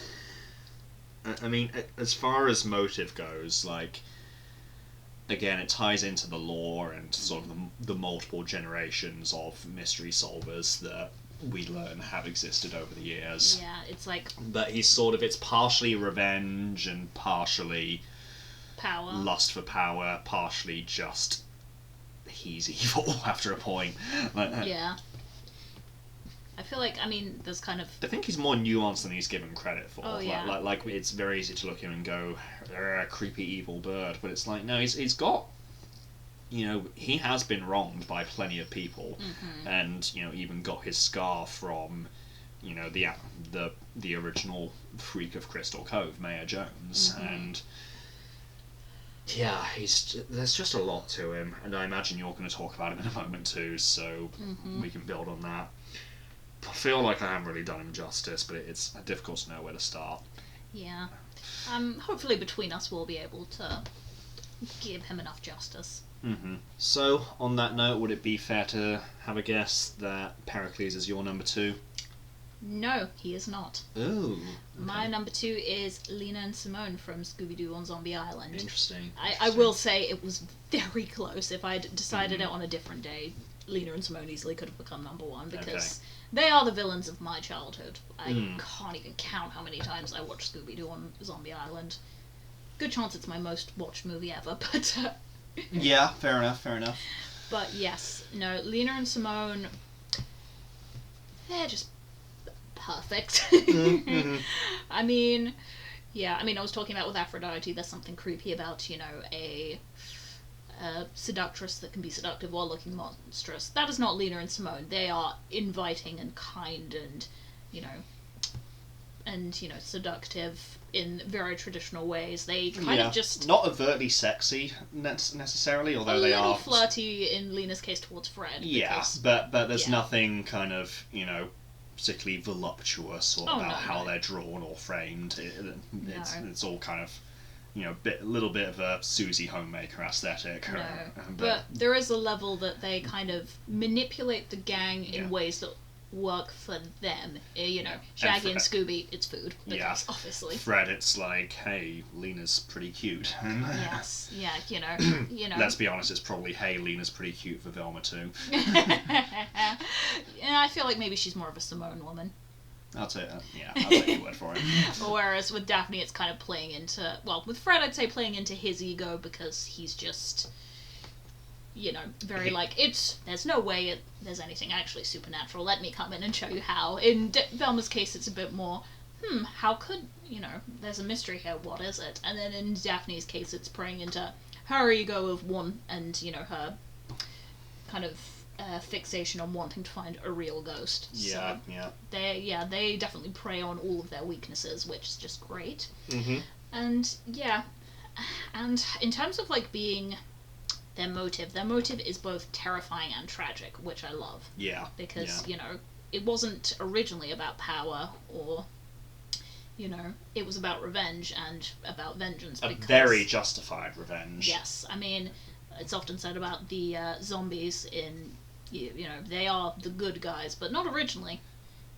I mean, as far as motive goes, like, again, it ties into the lore and sort of the multiple generations of mystery solvers that we learn have existed over the years. Yeah, it's like... But he's sort of, it's partially revenge and partially power. Lust for power, partially just he's evil after a point. Yeah. I feel like, I mean, there's kind of... I think he's more nuanced than he's given credit for. Oh, yeah. Like it's very easy to look at him and go, creepy evil bird, but it's like, no, he's got... he has been wronged by plenty of people, and even got his scar from, the original freak of Crystal Cove, Mayor Jones, and yeah, there's just a lot to him, and I imagine you're going to talk about him in a moment too, so we can build on that. I feel like I haven't really done him justice, but it's difficult to know where to start. Yeah. Hopefully between us we'll be able to give him enough justice. So, on that note, would it be fair to have a guess that Pericles is your number 2? No, he is not. Ooh. Okay. My number 2 is Lena and Simone from Scooby-Doo on Zombie Island. Interesting. I will say it was very close. If I'd decided it on a different day, Lena and Simone easily could have become number 1, because they are the villains of my childhood. I can't even count how many times I watched Scooby-Doo on Zombie Island. Good chance it's my most watched movie ever, but... yeah, fair enough. But yes, no, Lena and Simone, they're just perfect. I mean, I was talking about with Aphrodite, there's something creepy about, a seductress that can be seductive while looking monstrous. That is not Lena and Simone. They are inviting and kind and, seductive in very traditional ways. They kind of just... Not overtly sexy, necessarily, although they are... A little flirty, in Lena's case, towards Fred. Yeah, but there's nothing kind of, particularly voluptuous or about how they're drawn or framed. It's all kind of, a little bit of a Susie Homemaker aesthetic. No, but there is a level that they kind of manipulate the gang in ways that work for them. Shaggy and Scooby, it's food. Because obviously. Fred, it's like, hey, Lena's pretty cute. Yes, yeah, Let's be honest, it's probably, hey, Lena's pretty cute for Velma too. Yeah, I feel like maybe she's more of a Simone woman. I'll take your word for it. Whereas with Daphne, it's kind of playing into... Well, with Fred, I'd say playing into his ego, because he's just... very like, there's no way there's anything actually supernatural. Let me come in and show you how. In Velma's case, it's a bit more, how could, there's a mystery here, what is it? And then in Daphne's case, it's preying into her ego of one, and, her kind of fixation on wanting to find a real ghost. Yeah, so they definitely prey on all of their weaknesses, which is just great. And, and in terms of, like, being... Their motive is both terrifying and tragic, which I love. Yeah. Because, it wasn't originally about power or, it was about revenge and about vengeance. A very justified revenge. Yes. I mean, it's often said about the zombies in, they are the good guys, but not originally.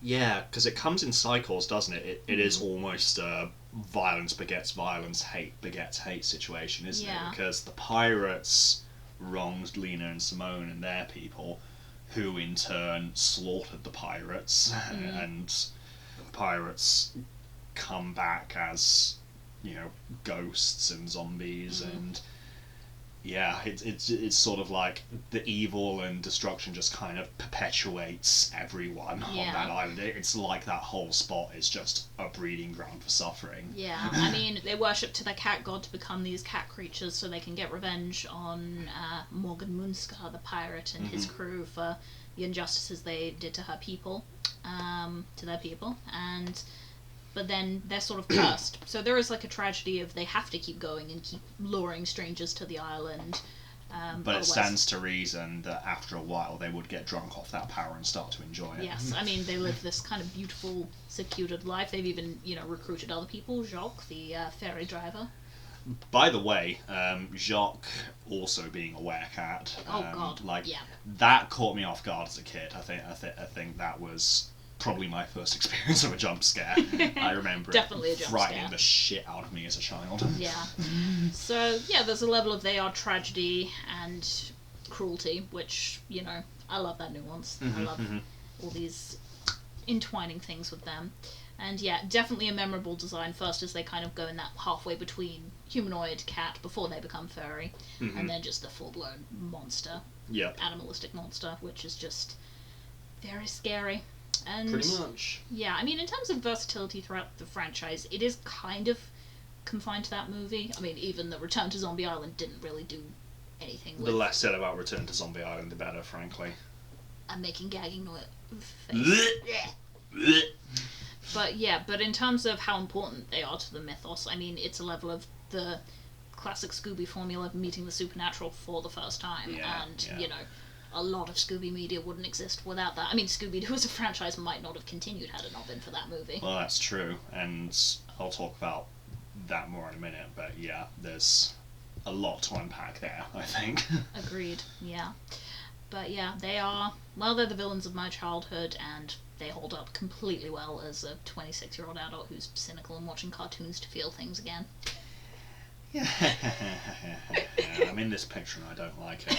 Yeah, because it comes in cycles, doesn't it? It is almost a violence begets violence, hate begets hate situation, isn't it? Because the pirates wronged Lena and Simone and their people, who in turn slaughtered the pirates, and pirates come back as, ghosts and zombies, and Yeah, it's sort of like the evil and destruction just kind of perpetuates everyone on that island. It's like that whole spot is just a breeding ground for suffering. Yeah, I mean, they worship to their cat god to become these cat creatures so they can get revenge on Morgan Moonscar, the pirate, and his crew for the injustices they did to her people, to their people, but then they're sort of cursed. So there is like a tragedy of they have to keep going and keep luring strangers to the island. But it stands to reason that after a while they would get drunk off that power and start to enjoy it. Yes, I mean, they live this kind of beautiful, secluded life. They've even, recruited other people. Jacques, the ferry driver. By the way, Jacques also being a werecat. Oh God! That caught me off guard as a kid. I think that was probably my first experience of a jump scare. I remember Definitely it a jump frightening scare. the shit out of me as a child. Yeah. So there's a level of they are tragedy and cruelty, which I love that nuance. I love all these entwining things with them. And definitely a memorable design first as they kind of go in that halfway between humanoid cat before they become furry, and then just the full-blown monster, animalistic monster, which is just very scary. And pretty much. Yeah, I mean, in terms of versatility throughout the franchise, it is kind of confined to that movie. I mean, even the Return to Zombie Island didn't really do anything with... The less said about Return to Zombie Island, the better, frankly. I'm making gagging noise. But in terms of how important they are to the mythos, I mean, it's a level of the classic Scooby formula of meeting the supernatural for the first time, a lot of Scooby media wouldn't exist without that. I mean, Scooby-Doo as a franchise might not have continued had it not been for that movie. Well, that's true, and I'll talk about that more in a minute, but there's a lot to unpack there, I think. Agreed, yeah. But they're the villains of my childhood, and they hold up completely well as a 26-year-old adult who's cynical and watching cartoons to feel things again. Yeah, I'm in this picture and I don't like it.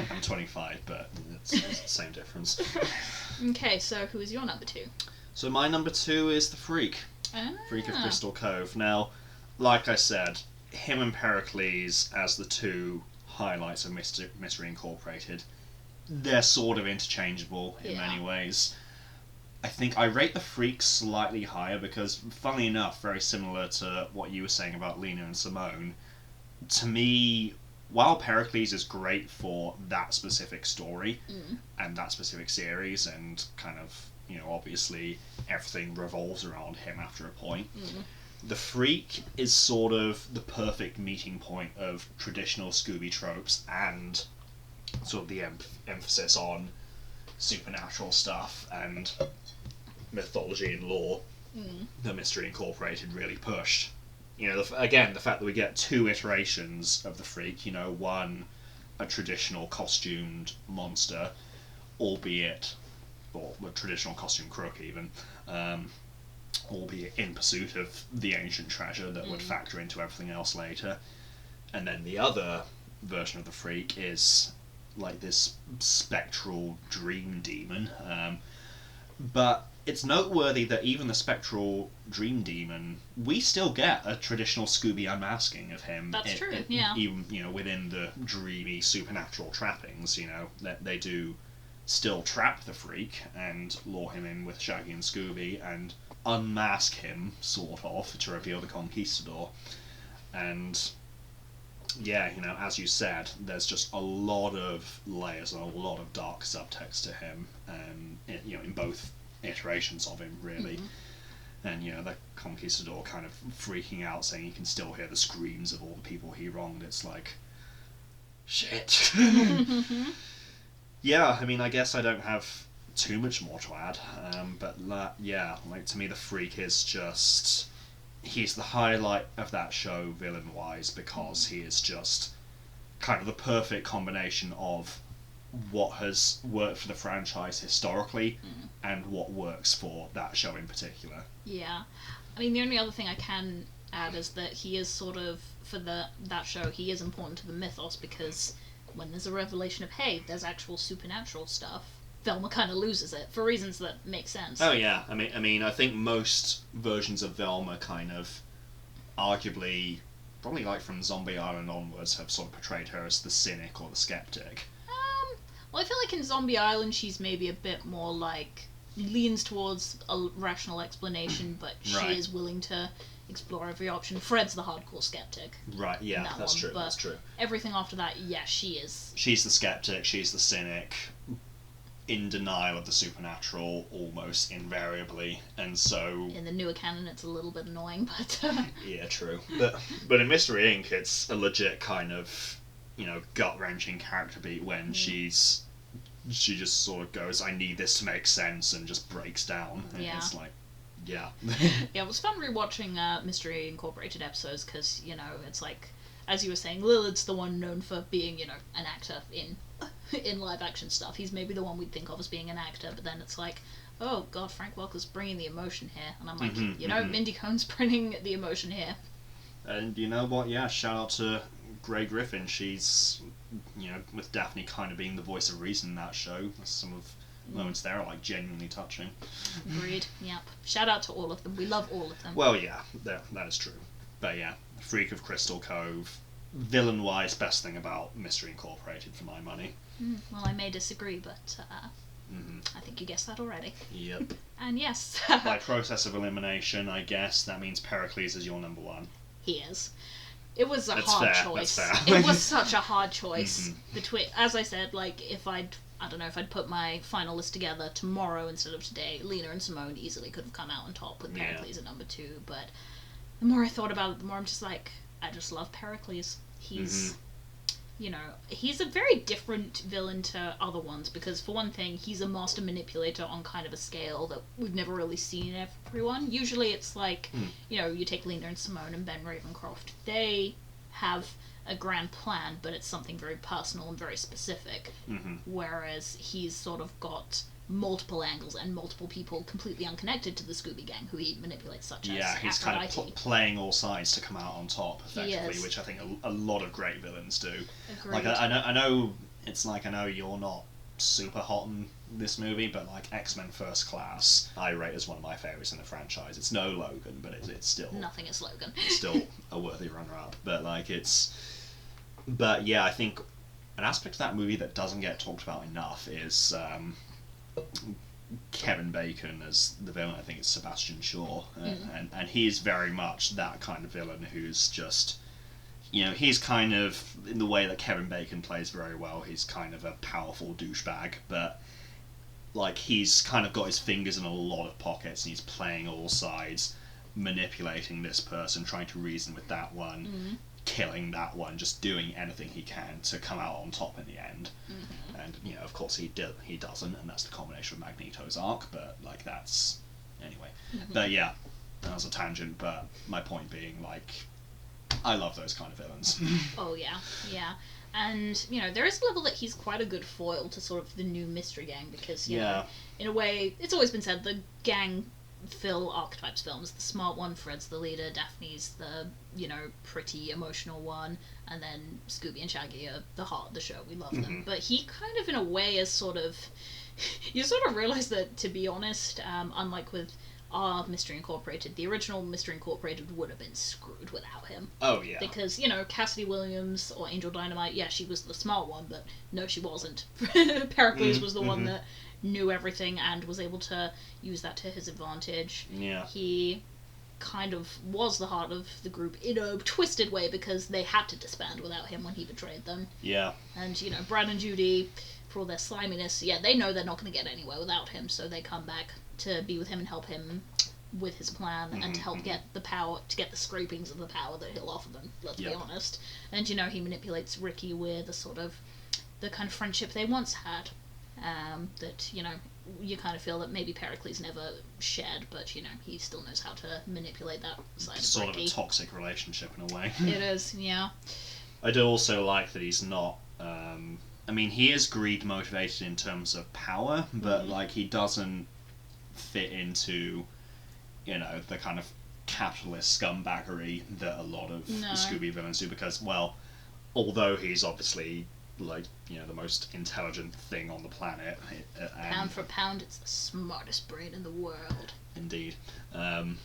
I'm 25, but it's the same difference. Okay, so who is your number 2? So my number 2 is the Freak. Freak of Crystal Cove. Now, like I said, him and Pericles as the two highlights of Mystery Incorporated, they're sort of interchangeable in many ways. I think I rate the Freak slightly higher because, funnily enough, very similar to what you were saying about Lena and Simone, to me, while Pericles is great for that specific story and that specific series, and kind of, obviously everything revolves around him after a point, the Freak is sort of the perfect meeting point of traditional Scooby tropes and sort of the emphasis on supernatural stuff and mythology and lore that Mystery Incorporated really pushed. The fact that we get 2 iterations of the Freak, one a traditional costumed monster, albeit, or a traditional costume crook even, albeit in pursuit of the ancient treasure that would factor into everything else later. And then the other version of the Freak is like this spectral dream demon. But it's noteworthy that even the spectral dream demon, we still get a traditional Scooby unmasking of him. That's true, Even, within the dreamy supernatural trappings, that they do still trap the Freak and lure him in with Shaggy and Scooby and unmask him, sort of, to reveal the Conquistador. And as you said, there's just a lot of layers and a lot of dark subtext to him, in both iterations of him, really. And, the Conquistador kind of freaking out, saying he can still hear the screams of all the people he wronged. It's like, shit. I guess I don't have too much more to add, but to me the Freak is just... he's the highlight of that show villain-wise because he is just kind of the perfect combination of what has worked for the franchise historically and what works for that show in particular. Yeah. I mean, the only other thing I can add is that he is sort of, for that show, he is important to the mythos because when there's a revelation of, hey, there's actual supernatural stuff, Velma kind of loses it for reasons that make sense. Oh yeah, I mean, I think most versions of Velma kind of arguably probably like from Zombie Island onwards, have sort of portrayed her as the cynic or the skeptic. Well, I feel like in Zombie Island she's maybe a bit more like leans towards a rational explanation, but she Right. is willing to explore every option. Fred's the hardcore skeptic. Right, yeah, that that's one, true, but that's true. Everything after that, yeah, she is. She's the skeptic, she's the cynic, in denial of the supernatural almost invariably, and so... In the newer canon it's a little bit annoying, but... Yeah, true. But in Mystery Inc. it's a legit kind of, gut-wrenching character beat when she just sort of goes, I need this to make sense, and just breaks down. And Yeah. it's like, yeah. Yeah, it was fun rewatching Mystery Incorporated episodes, because, it's like, as you were saying, Lillard's the one known for being, an actor in live-action stuff. He's maybe the one we'd think of as being an actor, but then it's like, oh god, Frank Welker's bringing the emotion here. And I'm like, Mindy Cohn's bringing the emotion here. And you know what, yeah, shout out to Grey Griffin. She's, with Daphne kind of being the voice of reason in that show, some of moments there are, like, genuinely touching. Agreed, yep. Shout out to all of them. We love all of them. Well, yeah, that is true. But yeah, Freak of Crystal Cove, villain-wise, best thing about Mystery Incorporated for my money. Well, I may disagree, but I think you guessed that already. Yep. And yes. By process of elimination, I guess, that means Pericles is your number one. He is. It was a That's hard fair, choice. that's fair. It was such a hard choice. Between, as I said, like, if I'd put my final list together tomorrow instead of today, Lena and Simone easily could have come out on top with Pericles at number 2, but the more I thought about it, the more I'm just like, I just love Pericles. He's, he's a very different villain to other ones, because for one thing, he's a master manipulator on kind of a scale that we've never really seen in everyone. Usually it's like, you take Lena and Simone and Ben Ravencroft. They have a grand plan, but it's something very personal and very specific. Whereas he's sort of got multiple angles and multiple people completely unconnected to the Scooby Gang who he manipulates, such as he's kind of playing all sides to come out on top, effectively, which I think a lot of great villains do. Agreed. Like, I know it's like, I know you're not super hot on this movie, but like X-Men First Class, I rate as one of my favourites in the franchise. It's no Logan, but it's still... Nothing is Logan. It's still a worthy runner-up, but like But yeah, I think an aspect of that movie that doesn't get talked about enough is Kevin Bacon as the villain. I think it's Sebastian Shaw, and he is very much that kind of villain who's just, he's kind of, in the way that Kevin Bacon plays very well, he's kind of a powerful douchebag, but like he's kind of got his fingers in a lot of pockets and he's playing all sides, manipulating this person, trying to reason with that one, killing that one, just doing anything he can to come out on top in the end. And of course he doesn't, and that's the combination of Magneto's arc, but like that's anyway. But yeah, that was a tangent, but my point being, like, I love those kind of villains. Oh yeah. And there is a level that he's quite a good foil to sort of the new Mystery Gang, because know, in a way, it's always been said the gang fill archetypes films. The smart one, Fred's the leader, Daphne's the, pretty emotional one, and then Scooby and Shaggy are the heart of the show. We love them. But he kind of, in a way, is sort of... you sort of realise that, to be honest, unlike with our Mystery Incorporated, the original Mystery Incorporated would have been screwed without him. Oh, yeah. Because, Cassidy Williams or Angel Dynamite, yeah, she was the smart one, but no, she wasn't. Pericles was the one that knew everything and was able to use that to his advantage. Yeah. He kind of was the heart of the group in a twisted way, because they had to disband without him when he betrayed them. Yeah. And, Brad and Judy, for all their sliminess, yeah, they know they're not going to get anywhere without him, so they come back to be with him and help him with his plan, and to help get the power, to get the scrapings of the power that he'll offer them, let's be honest. And, he manipulates Ricky with a sort of the kind of friendship they once had, that, you kind of feel that maybe Pericles never shared, but, he still knows how to manipulate that side sort of Ricky. Of a toxic relationship in a way. It is, yeah. I do also like that he's not... he is greed motivated in terms of power, but like he doesn't fit into, the kind of capitalist scumbaggery that a lot of Scooby villains do, because, well, although he's obviously, like, the most intelligent thing on the planet... pound for pound, it's the smartest brain in the world. Indeed. And,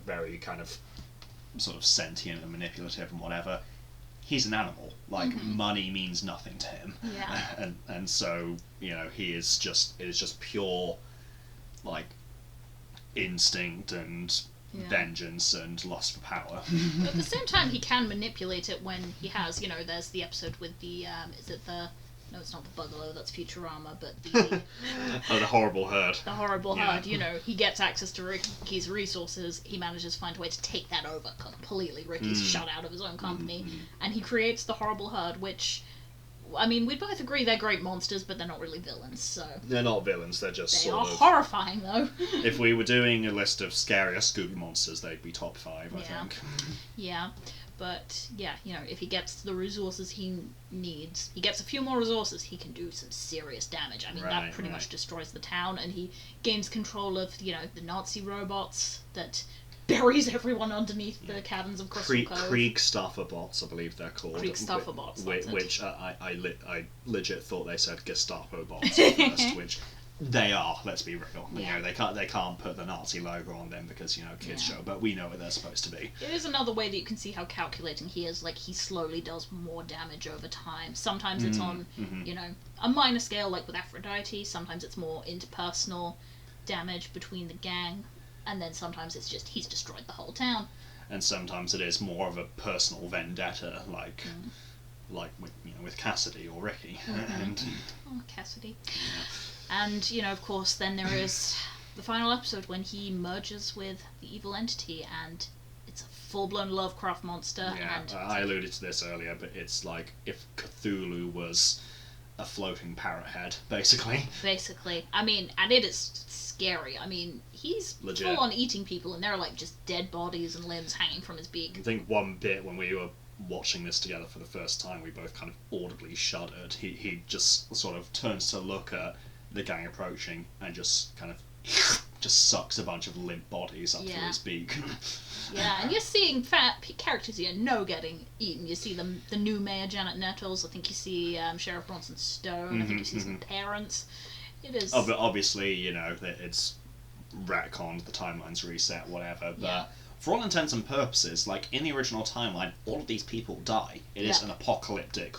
very kind of sort of sentient and manipulative and whatever. He's an animal. Like, money means nothing to him. Yeah. And so, it is just pure, like, instinct and vengeance and lust for power. But at the same time, he can manipulate it when he has, there's the episode with the, no, it's not the Bugalo, that's Futurama, but the... the horrible herd. The horrible herd, he gets access to Ricky's resources, he manages to find a way to take that over completely. Ricky's shut out of his own company, and he creates the horrible herd, which, I mean, we'd both agree they're great monsters, but they're not really villains, so... They're not villains, they're just They are horrifying, though. If we were doing a list of scarier Scooby monsters, they'd be top 5, I think. Yeah. But, if he gets the resources he needs, he gets a few more resources, he can do some serious damage. I mean, that pretty much destroys the town, and he gains control of, the Nazi robots that buries everyone underneath the caverns of Crystal Cove. Kriegstoffer bots, I believe they're called. Kriegstoffer bots, which I legit thought they said Gestapo bots at first, which... They are, let's be real. They can't put the Nazi logo on them because, kids show, but we know what they're supposed to be. It is another way that you can see how calculating he is. Like, he slowly does more damage over time. Sometimes it's on, a minor scale, like with Aphrodite. Sometimes it's more interpersonal damage between the gang. And then sometimes it's just, he's destroyed the whole town. And sometimes it is more of a personal vendetta, like with Cassidy or Ricky. And Cassidy. And, of course, then there is the final episode when he merges with the evil entity, and it's a full-blown Lovecraft monster. Yeah, and I alluded to this earlier, but it's like if Cthulhu was a floating parrot head, basically. Basically. I mean, and it is scary. I mean, he's legit full-on eating people, and there are, like, just dead bodies and limbs hanging from his beak. I think one bit when we were watching this together for the first time, we both kind of audibly shuddered. He just sort of turns to look at the gang approaching and just kind of just sucks a bunch of limp bodies up through his beak. Yeah, and you're seeing characters you know getting eaten. You see the new mayor, Janet Nettles. I think you see Sheriff Bronson Stone. I think you see some parents. It is... Oh, but obviously, it's retconned, the timeline's reset, whatever, but for all intents and purposes, like, in the original timeline, all of these people die. It is an apocalyptic,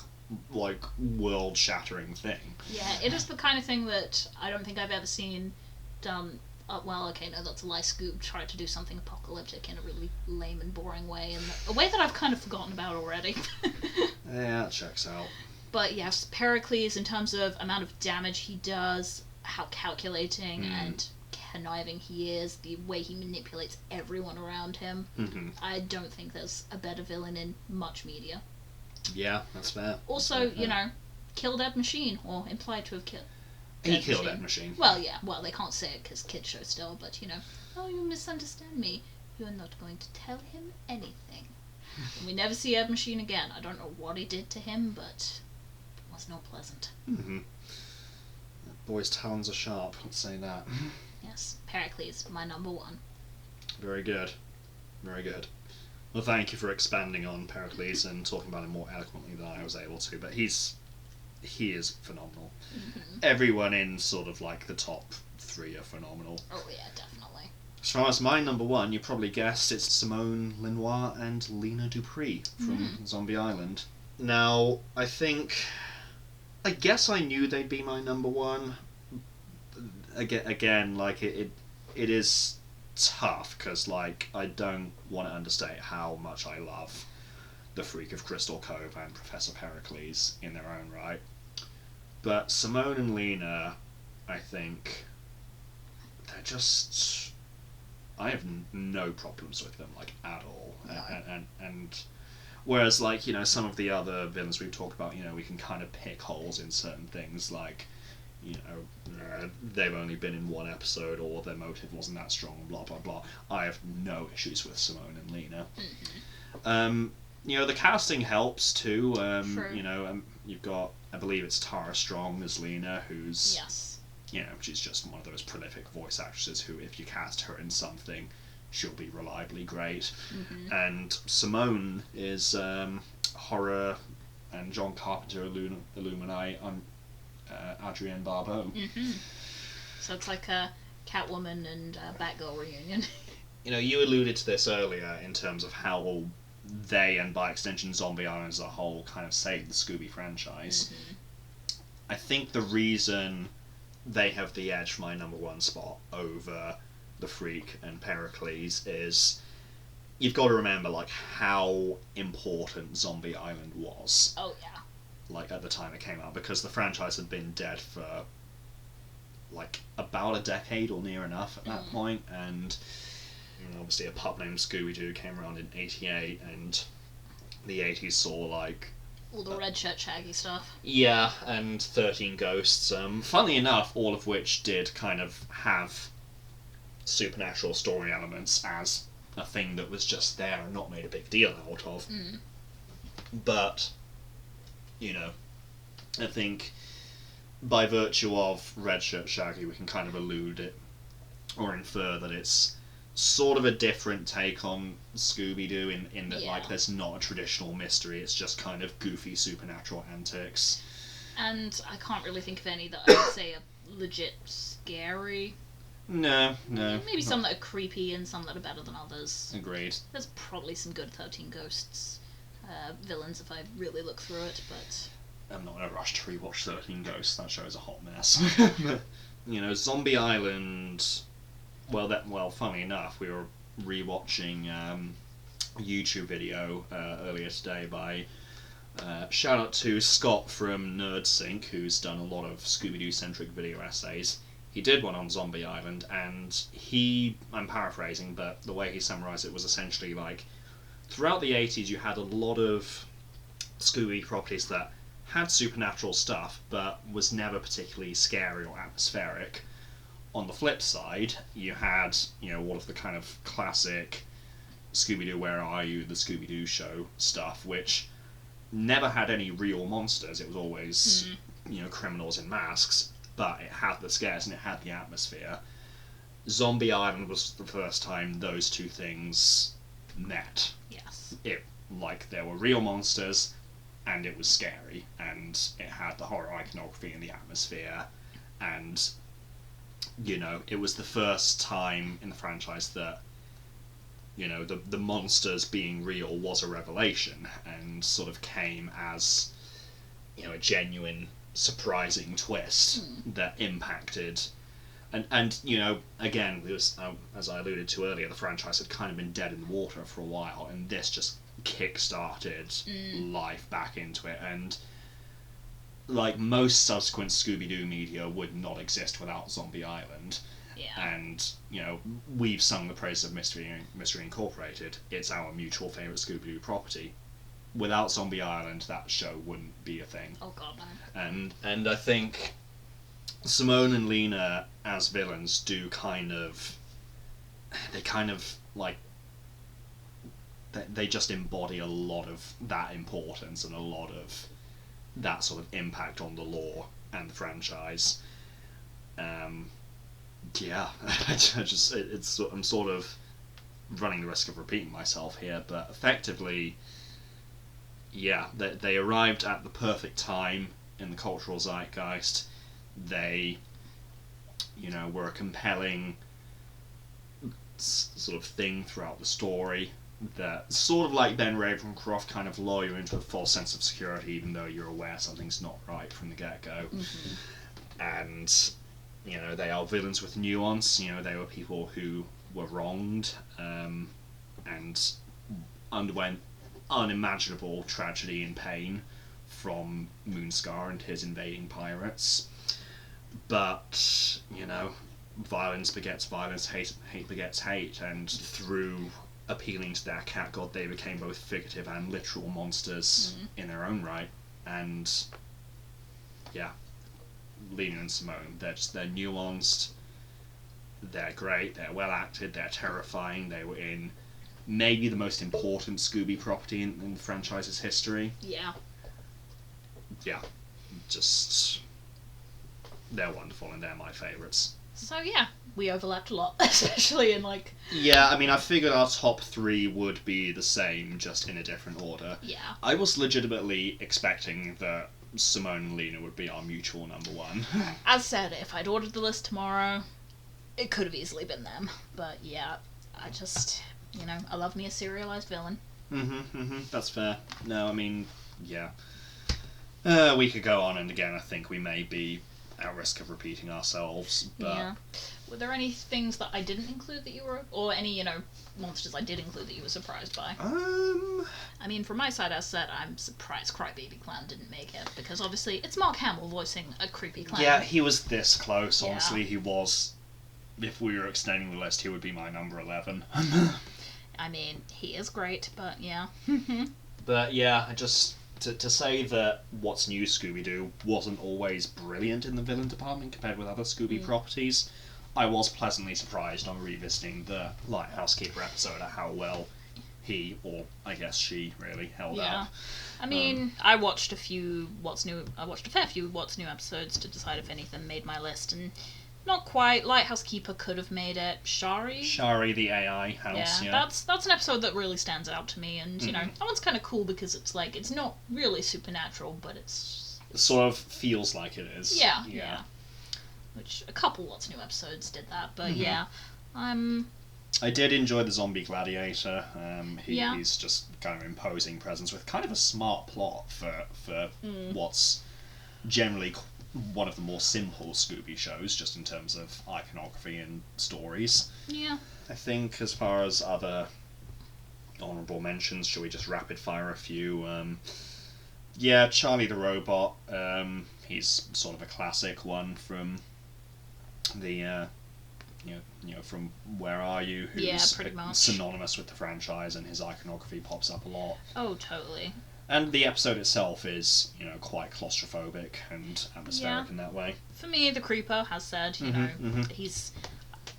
like, world-shattering thing. Yeah, it is the kind of thing that I don't think I've ever seen done... well, okay, no, that's a lie. Scoob tried to do something apocalyptic in a really lame and boring way, and a way that I've kind of forgotten about already. Yeah, that checks out. But yes, Pericles, in terms of amount of damage he does, how calculating and conniving he is, the way he manipulates everyone around him, I don't think there's a better villain in much media. Yeah, that's fair. Also, killed Ed Machine, or implied to have killed. He killed Ed Machine. Well, yeah. Well, they can't say it because kids show still, but, oh, you misunderstand me. You're not going to tell him anything. And we never see Ed Machine again. I don't know what he did to him, but it was not pleasant. That boy's talons are sharp, let's say that. Yes, Pericles, my number one. Very good. Very good. Well, thank you for expanding on Pericles and talking about him more eloquently than I was able to, but he is phenomenal. Everyone in sort of like the top 3 are phenomenal. Oh yeah, definitely. As far as my number 1, you probably guessed it's Simone Lenoir and Lena Dupree from Zombie Island. Now, I guess I knew they'd be my number 1. Again, like, it is tough, because, like, I don't want to understate how much I love the Freak of Crystal Cove and Professor Pericles in their own right. But Simone and Lena, I think, they're just... I have no problems with them, like, at all. No. And whereas, like, some of the other villains we've talked about, we can kind of pick holes in certain things, like, they've only been in one episode, or their motive wasn't that strong, blah, blah, blah. I have no issues with Simone and Lena. The casting helps, too. You've got, I believe it's Tara Strong as Lena, who's... Yes. She's just one of those prolific voice actresses who, if you cast her in something, she'll be reliably great. And Simone is horror and John Carpenter Illuminati on Adrienne Barbeau. So it's like a Catwoman and Batgirl reunion. you alluded to this earlier in terms of how they, and by extension Zombie Island as a whole, kind of saved the Scooby franchise. Mm-hmm. I think the reason they have the edge for my number one spot over the Freak and Pericles is you've got to remember how important Zombie Island was. Oh yeah. At the time it came out, because the franchise had been dead for about a decade or near enough at that point, and obviously a pup named Scooby-Doo came around in '88, and the '80s saw all the red shirt shaggy stuff. Yeah, and 13 Ghosts. Funnily enough, all of which did kind of have supernatural story elements as a thing that was just there and not made a big deal out of. Mm. But, I think by virtue of Red Shirt Shaggy, we can kind of allude it or infer that it's sort of a different take on Scooby-Doo in that there's not a traditional mystery, it's just kind of goofy supernatural antics. And I can't really think of any that I would say are legit scary. No. Maybe some that are creepy and some that are better than others. Agreed. There's probably some good 13 Ghosts villains if I really look through it, but... I'm not in a rush to rewatch 13 Ghosts, that show is a hot mess. Zombie Island... Well, funnily enough, we were rewatching a YouTube video earlier today by shout out to Scott from NerdSync, who's done a lot of Scooby-Doo centric video essays. He did one on Zombie Island, and I'm paraphrasing, but the way he summarised it was essentially throughout the 80s you had a lot of Scooby properties that had supernatural stuff, but was never particularly scary or atmospheric. On the flip side, you had, all of the kind of classic Scooby-Doo, Where Are You?, the Scooby-Doo show stuff, which never had any real monsters. It was always, criminals in masks, but it had the scares and it had the atmosphere. Zombie Island was the first time those two things met. Yes. There were real monsters, and it was scary, and it had the horror iconography and the atmosphere, and... it was the first time in the franchise that, the monsters being real was a revelation and sort of came as, a genuine, surprising twist that impacted. And again, it was, as I alluded to earlier, the franchise had kind of been dead in the water for a while, and this just kick-started life back into it, and... most subsequent Scooby-Doo media would not exist without Zombie Island. Yeah. And, we've sung the praises of Mystery Incorporated. It's our mutual favourite Scooby-Doo property. Without Zombie Island, that show wouldn't be a thing. Oh god, no. And I think Simone and Lena as villains do they just embody a lot of that importance and a lot of that sort of impact on the lore and the franchise. I'm sort of running the risk of repeating myself here, but effectively, they arrived at the perfect time in the cultural zeitgeist. They, were a compelling sort of thing throughout the story that sort of like Ben Ravencroft kind of lure you into a false sense of security even though you're aware something's not right from the get-go. And they are villains with nuance. They were people who were wronged and underwent unimaginable tragedy and pain from Moonscar and his invading pirates, but violence begets violence, hate begets hate, and through appealing to their cat god, they became both figurative and literal monsters in their own right. And Lena and Simone, they're nuanced, they're great, they're well acted, they're terrifying. They were in maybe the most important Scooby property in the franchise's history. Just they're wonderful and they're my favourites. So we overlapped a lot, especially in I figured our top three would be the same, just in a different order. I was legitimately expecting that Simone and Lena would be our mutual number one. As said, if I'd ordered the list tomorrow, it could have easily been them. But I just, I love me a serialized villain. That's fair. No, I mean, yeah. We could go on, and again, I think we may be at risk of repeating ourselves, but... Yeah. Were there any things that I didn't include that you were... Or any, monsters I did include that you were surprised by? I mean, from my side, as said, I'm surprised Crybaby Clown didn't make it, because obviously it's Mark Hamill voicing a creepy clown. Yeah, he was this close, Yeah. honestly. He was... If we were extending the list, he would be my number 11. I mean, he is great, but yeah. But yeah, I just... To say that What's New Scooby-Doo wasn't always brilliant in the villain department compared with other Scooby properties, I was pleasantly surprised on revisiting the Lighthouse Keeper episode at how well he, or I guess she, really held up. I mean, I watched a fair few What's New episodes to decide if any of them made my list, and not quite. Lighthouse Keeper could have made it. Shari, the AI house, yeah. That's an episode that really stands out to me, and, that one's kind of cool because it's like, it's not really supernatural, but it's... It sort of feels like it is. Yeah. Which, a couple What's New episodes did that, but I did enjoy the zombie gladiator. He's just kind of imposing presence with kind of a smart plot for what's generally one of the more simple Scooby shows, just in terms of iconography and stories. Yeah. I think as far as other honourable mentions, shall we just rapid fire a few? Charlie the Robot. He's sort of a classic one from the from Where Are You? Who's pretty much synonymous with the franchise, and his iconography pops up a lot. Oh, totally. And the episode itself is, quite claustrophobic and atmospheric in that way. For me, the Creeper has said, he's,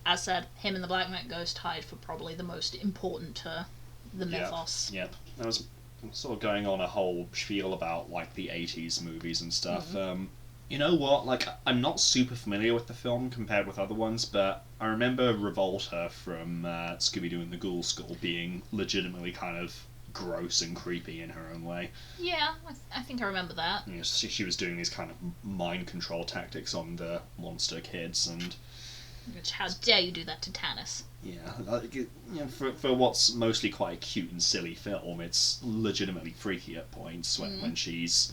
as said, him and the Black Knight Ghost tied for probably the most important to the mythos. Yep. I was sort of going on a whole spiel about, the 80s movies and stuff. You know what? I'm not super familiar with the film compared with other ones, but I remember Revolta from Scooby-Doo and the Ghoul School being legitimately kind of gross and creepy in her own way. Yeah, I think I remember that. She was doing these kind of mind control tactics on the monster kids, and... Which, how dare you do that to Tannis? Yeah, for what's mostly quite a cute and silly film, it's legitimately freaky at points when she's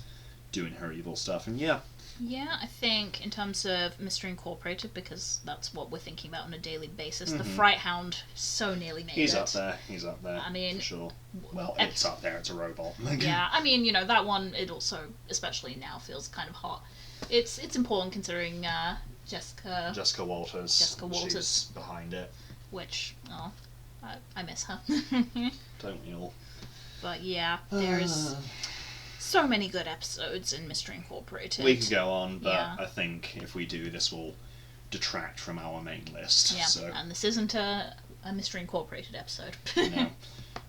doing her evil stuff, and yeah. Yeah, I think in terms of Mystery Incorporated, because that's what we're thinking about on a daily basis, the Fright Hound so nearly made it. He's up there. I mean... For sure. Well, it's up there, it's a robot. Yeah, I mean, that one, it also, especially now, feels kind of hot. It's important considering Jessica Walters. She's behind it. Which, I miss her. Don't we all? But yeah, there's... so many good episodes in Mystery Incorporated. We could go on, but I think if we do, this will detract from our main list. Yeah, so. And this isn't a Mystery Incorporated episode.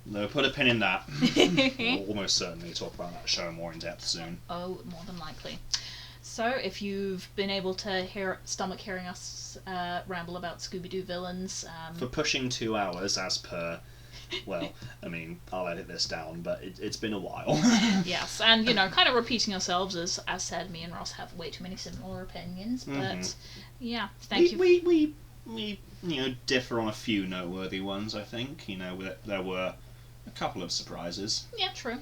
No, put a pin in that. We'll almost certainly talk about that show more in depth soon. Oh, more than likely. So, if you've been able to stomach hearing us ramble about Scooby-Doo villains... For pushing 2 hours, as per... Well, I mean, I'll edit this down, but it's been a while. Yes, and, kind of repeating ourselves, as said, me and Ross have way too many similar opinions, but, yeah, thank you. We differ on a few noteworthy ones, I think. There were a couple of surprises. Yeah, true.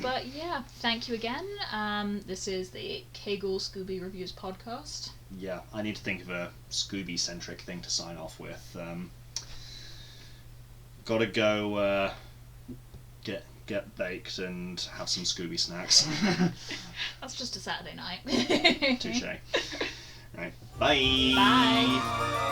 But, yeah, thank you again. This is the K-Ghoul Scooby Reviews podcast. Yeah, I need to think of a Scooby-centric thing to sign off with. Gotta go get baked and have some Scooby snacks. That's just a Saturday night. Touche. Right. Bye. Bye.